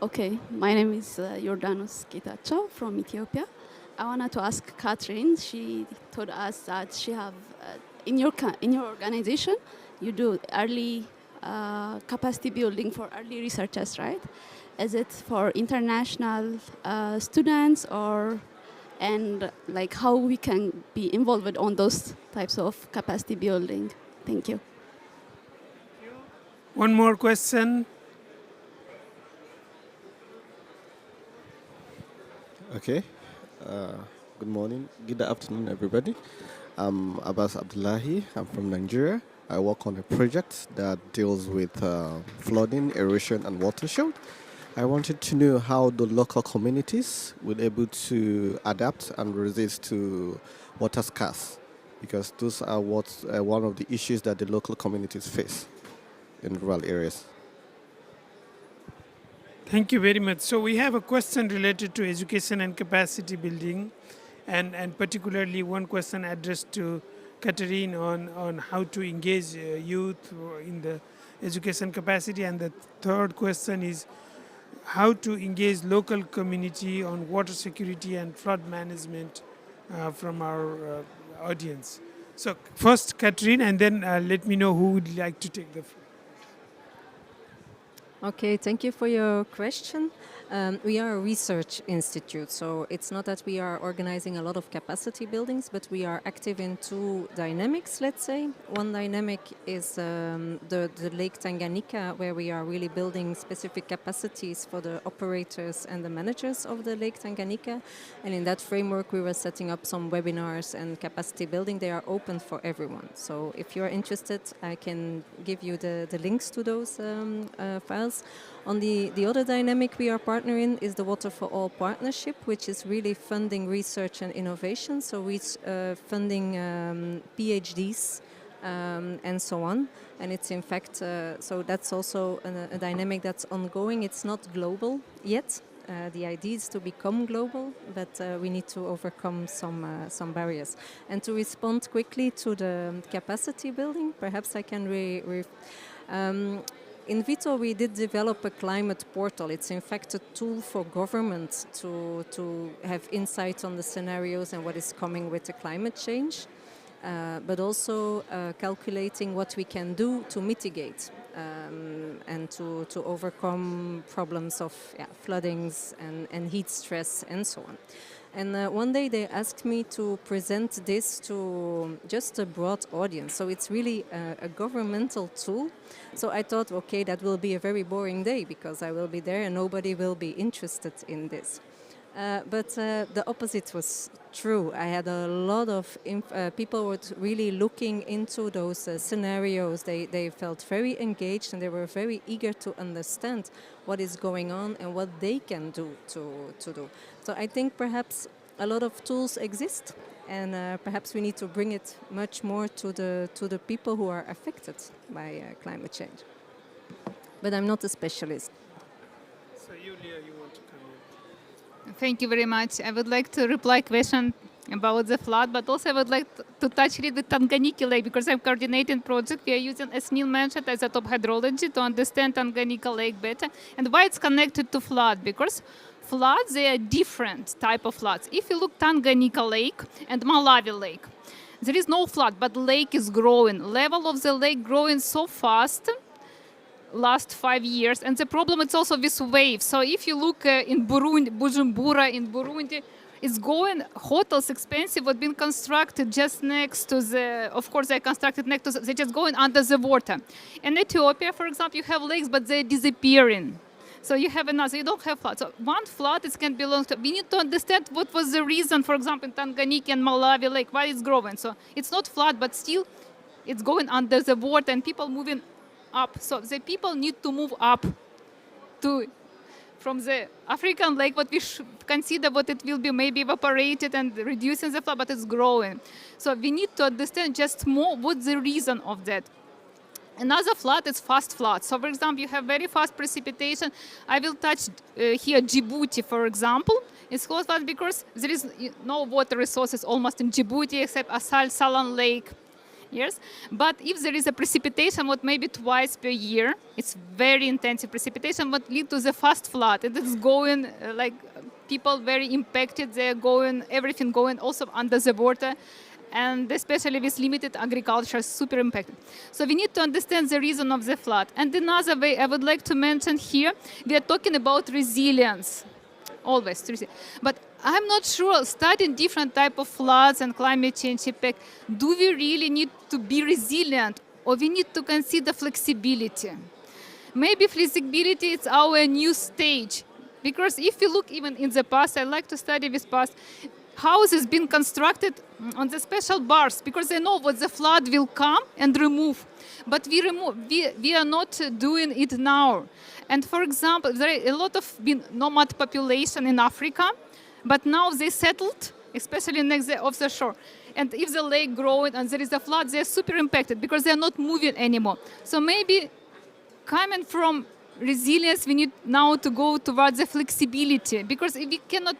S13: Okay, my name is Jordanos Getachew from Ethiopia. I wanted to ask Catherine. She told us that she have in your organization you do early capacity building for early researchers, right? Is it for international students and like how we can be involved on those types of capacity building? Thank you.
S1: One more question.
S14: Okay. Good morning. Good afternoon, everybody. I'm Abbas Abdullahi. I'm from Nigeria. I work on a project that deals with flooding, erosion, and watershed. I wanted to know how the local communities will be able to adapt and resist to water scarce, because those are one of the issues that the local communities face in rural areas.
S1: Thank you very much. So we have a question related to education and capacity building, and particularly one question addressed to Catherine on how to engage youth in the education capacity, and the third question is how to engage local community on water security and flood management from our audience. So first Catherine, and then let me know who would like to take the floor.
S9: Okay, thank you for your question. We are a research institute, so it's not that we are organizing a lot of capacity buildings, but we are active in two dynamics, let's say. One dynamic is the Lake Tanganyika, where we are really building specific capacities for the operators and the managers of the Lake Tanganyika. And in that framework, we were setting up some webinars and capacity building. They are open for everyone. So if you're interested, I can give you the links to those files. On the other dynamic we are partnering is the Water for All partnership, which is really funding research and innovation, so funding PhDs and so on. And it's in fact, so that's also a dynamic that's ongoing. It's not global yet. The idea is to become global, but we need to overcome some barriers. And to respond quickly to the capacity building, perhaps I can in Vito, we did develop a climate portal. It's in fact a tool for government to have insight on the scenarios and what is coming with the climate change, but also calculating what we can do to mitigate and to overcome problems of floodings and heat stress and so on. And one day they asked me to present this to just a broad audience. So it's really a governmental tool. So I thought, okay, that will be a very boring day because I will be there and nobody will be interested in this. But the opposite was true. I had a lot of people were really looking into those scenarios. They felt very engaged and they were very eager to understand what is going on and what they can do to do. So I think perhaps a lot of tools exist, and perhaps we need to bring it much more to the people who are affected by climate change. but I'm not a specialist.
S1: So, Yulia, you want to come in?
S11: Thank you very much. I would like to reply question about the flood, but also I would like to touch it with Tanganiki Lake because I'm coordinating project. We are using, as Neil mentioned, isotope hydrology to understand Tanganika Lake better and why it's connected to flood. Because floods, they are different type of floods. If you look Tanganика Lake and Malawi Lake, there is no flood, but lake is growing. Level of the lake growing so fast last 5 years. And the problem is also with waves. So if you look in Burundi, Bujumbura in Burundi, it's going, hotels expensive, what been constructed just next to the, of course they're constructed next to the, they're just going under the water. In Ethiopia, for example, you have lakes, but they're disappearing. So you have another, you don't have flood. So one flood, it can belong to, we need to understand what was the reason, for example, in Tanganiki and Malawi Lake, why it's growing. So it's not flood, but still it's going under the water and people moving up. So the people need to move up to from the African lake, what we should consider what it will be maybe evaporated and reducing the flood, but it's growing. So we need to understand just more what's the reason of that. Another flood is fast flood. So for example, you have very fast precipitation. I will touch here Djibouti, for example. It's close flood because there is no water resources almost in Djibouti except Asal Salan Lake. Yes, but if there is a precipitation, what maybe twice per year, it's very intensive precipitation, what lead to the fast flood. It is going like people very impacted. They're going, everything going also under the water, and especially with limited agriculture, super impacted. So we need to understand the reason of the flood. And another way I would like to mention here, we are talking about resilience. Always, but I'm not sure, studying different type of floods and climate change impact, do we really need to be resilient or we need to consider flexibility? Maybe flexibility is our new stage, because if you look even in the past, I like to study with past, houses been constructed on the special bars because they know what the flood will come and remove. But we are not doing it now. And for example, there are a lot of nomad population in Africa, but now they settled, especially next of the shore. And if the lake growing and there is a flood, they're super impacted because they're not moving anymore. So maybe coming from resilience, we need now to go towards the flexibility, because if we cannot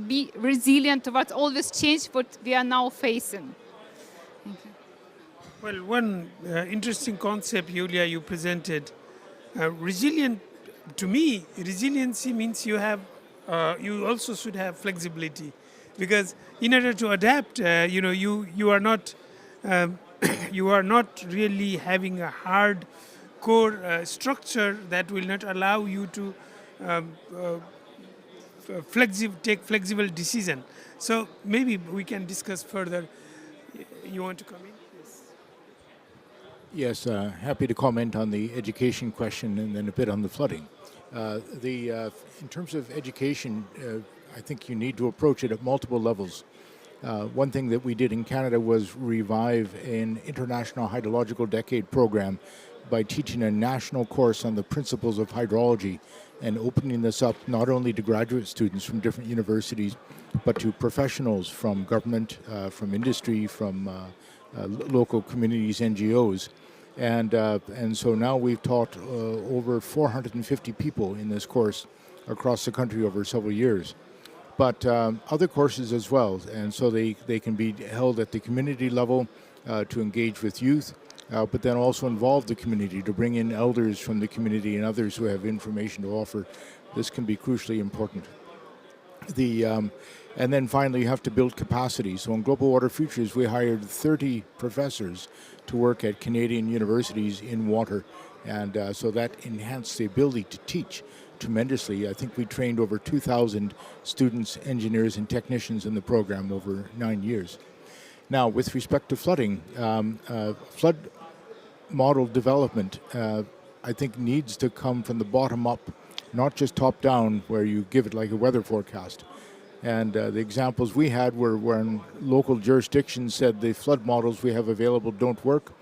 S11: be resilient towards all this change what we are now facing.
S1: Well, one interesting concept, Yulia, you presented. Resilient, to me, resiliency means you have, you also should have flexibility, because in order to adapt, you are not, you are not really having a hard core structure that will not allow you to take flexible decision. So maybe we can discuss further. You want to come in?
S7: Yes, happy to comment on the education question and then a bit on the flooding. In terms of education, I think you need to approach it at multiple levels. One thing that we did in Canada was revive an International Hydrological Decade program by teaching a national course on the principles of hydrology and opening this up not only to graduate students from different universities, but to professionals from government, from industry, from local communities, NGOs. And so now we've taught over 450 people in this course across the country over several years. But other courses as well, and so they can be held at the community level to engage with youth, but then also involve the community, to bring in elders from the community and others who have information to offer. This can be crucially important. And then finally, you have to build capacity. So in Global Water Futures, we hired 30 professors to work at Canadian universities in water. And so that enhanced the ability to teach tremendously. I think we trained over 2,000 students, engineers, and technicians in the program over 9 years. Now, with respect to flooding, flood model development, I think needs to come from the bottom up, not just top down, where you give it like a weather forecast. And the examples we had were when local jurisdictions said the flood models we have available don't work.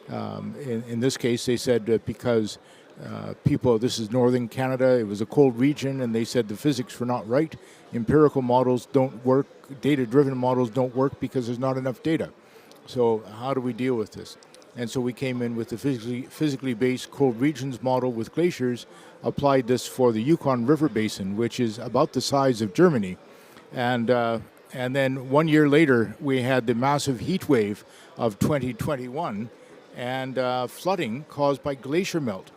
S7: In this case, they said because this is northern Canada, it was a cold region, and they said the physics were not right. Empirical models don't work, data-driven models don't work because there's not enough data. So how do we deal with this? And so we came in with the physically based cold regions model with glaciers, applied this for the Yukon River Basin, which is about the size of Germany. And then 1 year later, we had the massive heat wave of 2021 and flooding caused by glacier melt,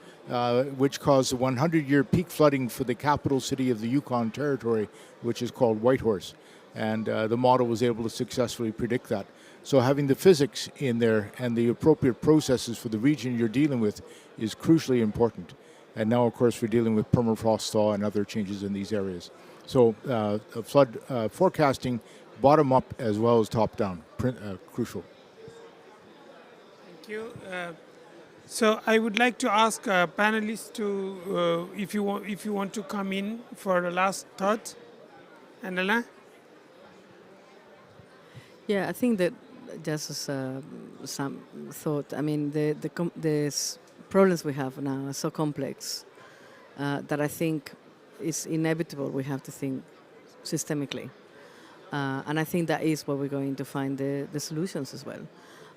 S7: which caused a 100-year peak flooding for the capital city of the Yukon Territory, which is called Whitehorse. And the model was able to successfully predict that. So having the physics in there and the appropriate processes for the region you're dealing with is crucially important. And now, of course, we're dealing with permafrost thaw and other changes in these areas. So flood forecasting, bottom up as well as top down, crucial.
S1: Thank you. So I would like to ask panelists to, if you want to come in for a last thought. And Alain?
S8: Yeah, I think that just as some thought, I mean, the problems we have now are so complex that I think it's inevitable we have to think systemically. And I think that is where we're going to find the solutions as well.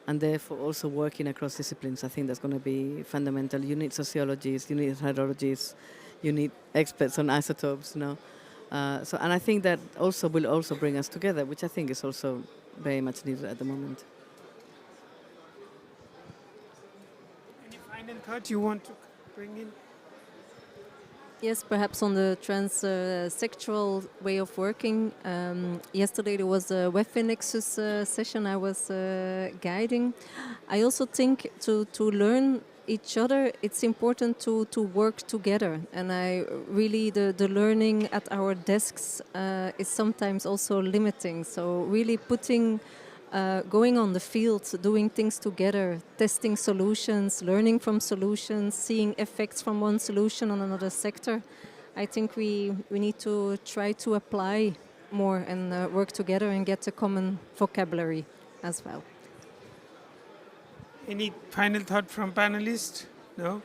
S8: And therefore also working across disciplines, I think that's going to be fundamental. You need sociologists, you need hydrologists, you need experts on isotopes, you know. And I think that also will also bring us together, which I think is also very much needed at the moment.
S1: Any final thought you want to bring in?
S9: Yes, perhaps on the trans-sectoral way of working. Yesterday there was a WEF Nexus session I was guiding. I also think to learn each other, it's important to work together. And I really, the learning at our desks is sometimes also limiting. So really going on the field, doing things together, testing solutions, learning from solutions, seeing effects from one solution on another sector. I think we need to try to apply more and work together and get a common vocabulary as well.
S1: Any final thought from panelists? No?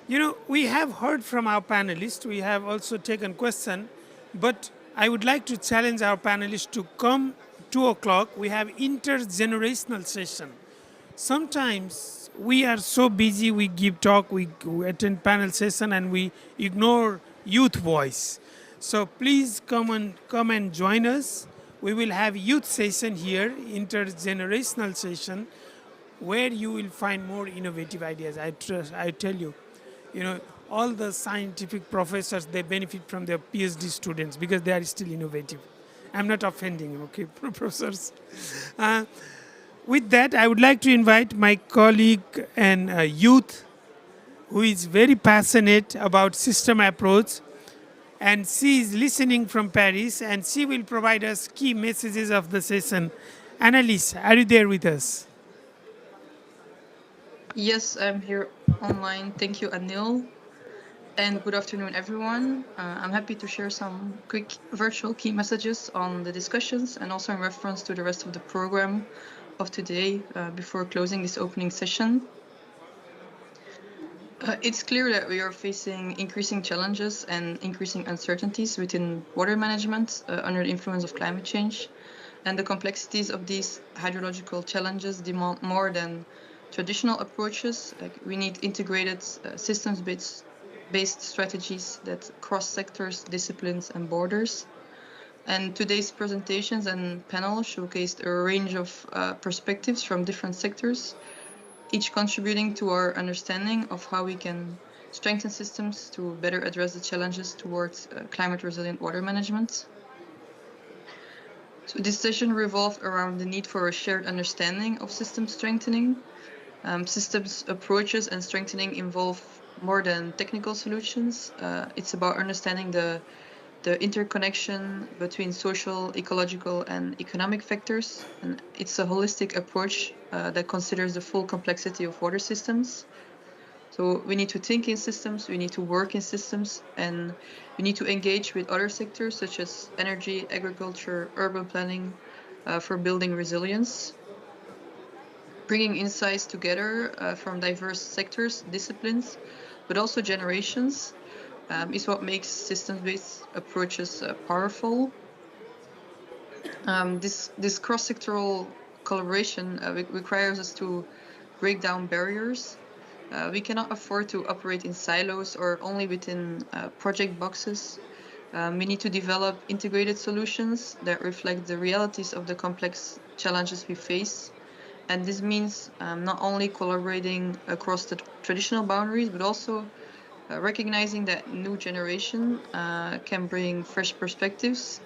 S1: You know, we have heard from our panelists. We have also taken questions. But I would like to challenge our panelists to come 2 o'clock. We have intergenerational session. Sometimes we are so busy, we give talk, we attend panel session, and we ignore youth voice. So please come and join us. We will have youth session here, intergenerational session, where you will find more innovative ideas. I tell you, all the scientific professors, they benefit from their PhD students because they are still innovative. I'm not offending, okay, professors. With that, I would like to invite my colleague and youth, who is very passionate about system approach, and she is listening from Paris, and she will provide us key messages of the session. Annalise, are you there with us?
S15: Yes, I'm here online. Thank you, Anil. And good afternoon, everyone. I'm happy to share some quick virtual key messages on the discussions and also in reference to the rest of the program of today before closing this opening session. It's clear that we are facing increasing challenges and increasing uncertainties within water management under the influence of climate change. And the complexities of these hydrological challenges demand more than traditional approaches. We need integrated systems-based strategies that cross sectors, disciplines, and borders. And today's presentations and panel showcased a range of perspectives from different sectors, each contributing to our understanding of how we can strengthen systems to better address the challenges towards climate-resilient water management. So this session revolved around the need for a shared understanding of system strengthening. Systems approaches and strengthening involve more than technical solutions. It's about understanding the interconnection between social, ecological, and economic factors. And it's a holistic approach that considers the full complexity of water systems. So we need to think in systems, we need to work in systems, and we need to engage with other sectors such as energy, agriculture, urban planning for building resilience. Bringing insights together from diverse sectors, disciplines, but also generations is what makes systems-based approaches powerful. This cross-sectoral collaboration requires us to break down barriers. We cannot afford to operate in silos or only within project boxes. We need to develop integrated solutions that reflect the realities of the complex challenges we face. And this means not only collaborating across the traditional boundaries, but also recognizing that new generation can bring fresh perspectives,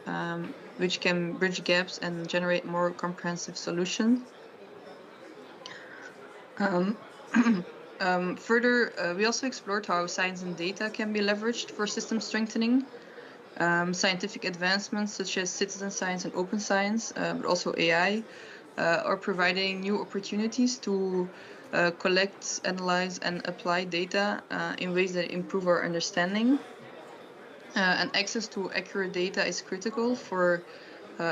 S15: which can bridge gaps and generate more comprehensive solutions. Further, we also explored how science and data can be leveraged for system strengthening. Scientific advancements such as citizen science and open science, but also AI, are providing new opportunities to collect, analyze, and apply data in ways that improve our understanding. And access to accurate data is critical for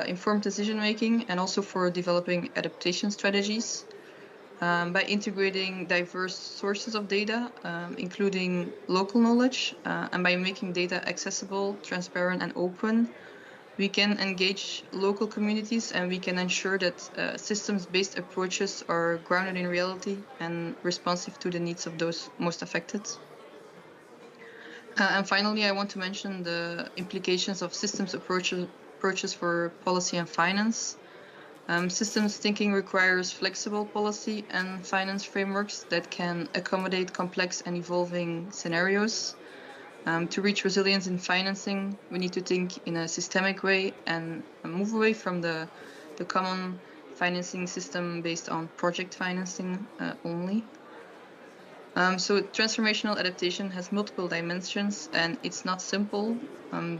S15: informed decision making and also for developing adaptation strategies. By integrating diverse sources of data, including local knowledge, and by making data accessible, transparent, and open, we can engage local communities and we can ensure that systems-based approaches are grounded in reality and responsive to the needs of those most affected. And finally, I want to mention the implications of systems approaches for policy and finance. Systems thinking requires flexible policy and finance frameworks that can accommodate complex and evolving scenarios. To reach resilience in financing, we need to think in a systemic way and move away from the common financing system based on project financing only. So transformational adaptation has multiple dimensions and it's not simple.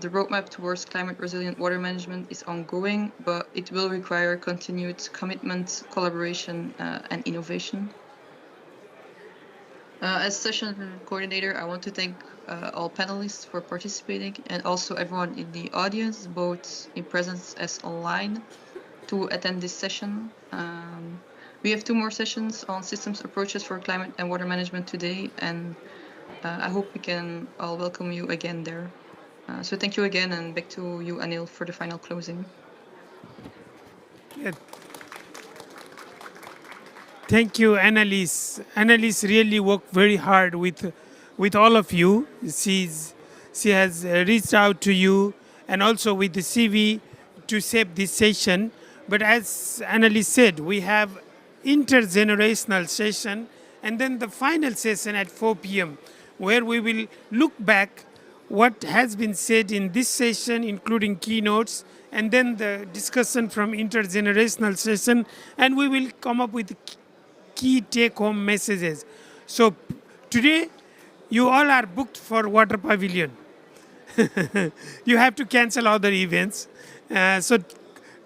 S15: The roadmap towards climate resilient water management is ongoing, but it will require continued commitment, collaboration, and innovation. As session coordinator, I want to thank all panelists for participating and also everyone in the audience, both in presence as online, to attend this session. We have 2 more sessions on systems approaches for climate and water management today, and I hope we can all welcome you again there. So thank you again, and back to you, Anil, for the final closing.
S1: Yeah. Thank you, Annelies. Annelies really worked very hard with all of you. She has reached out to you and also with the CV to shape this session. But as Annelies said, we have intergenerational session and then the final session at 4 p.m. where we will look back what has been said in this session, including keynotes, and then the discussion from intergenerational session, and we will come up with key take-home messages. So today, you all are booked for Water Pavilion. You have to cancel other events.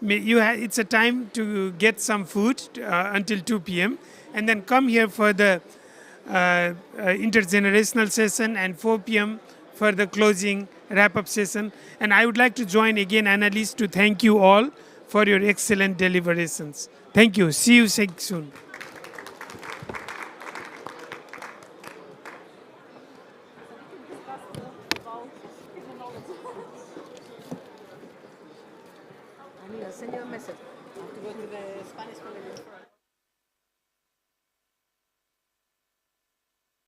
S1: It's a time to get some food until 2 p.m. and then come here for the intergenerational session and 4 p.m. for the closing wrap-up session. And I would like to join again, Annelies, to thank you all for your excellent deliberations. Thank you. See you soon.
S8: Send you a message. I have to go to the Spanish Collegium.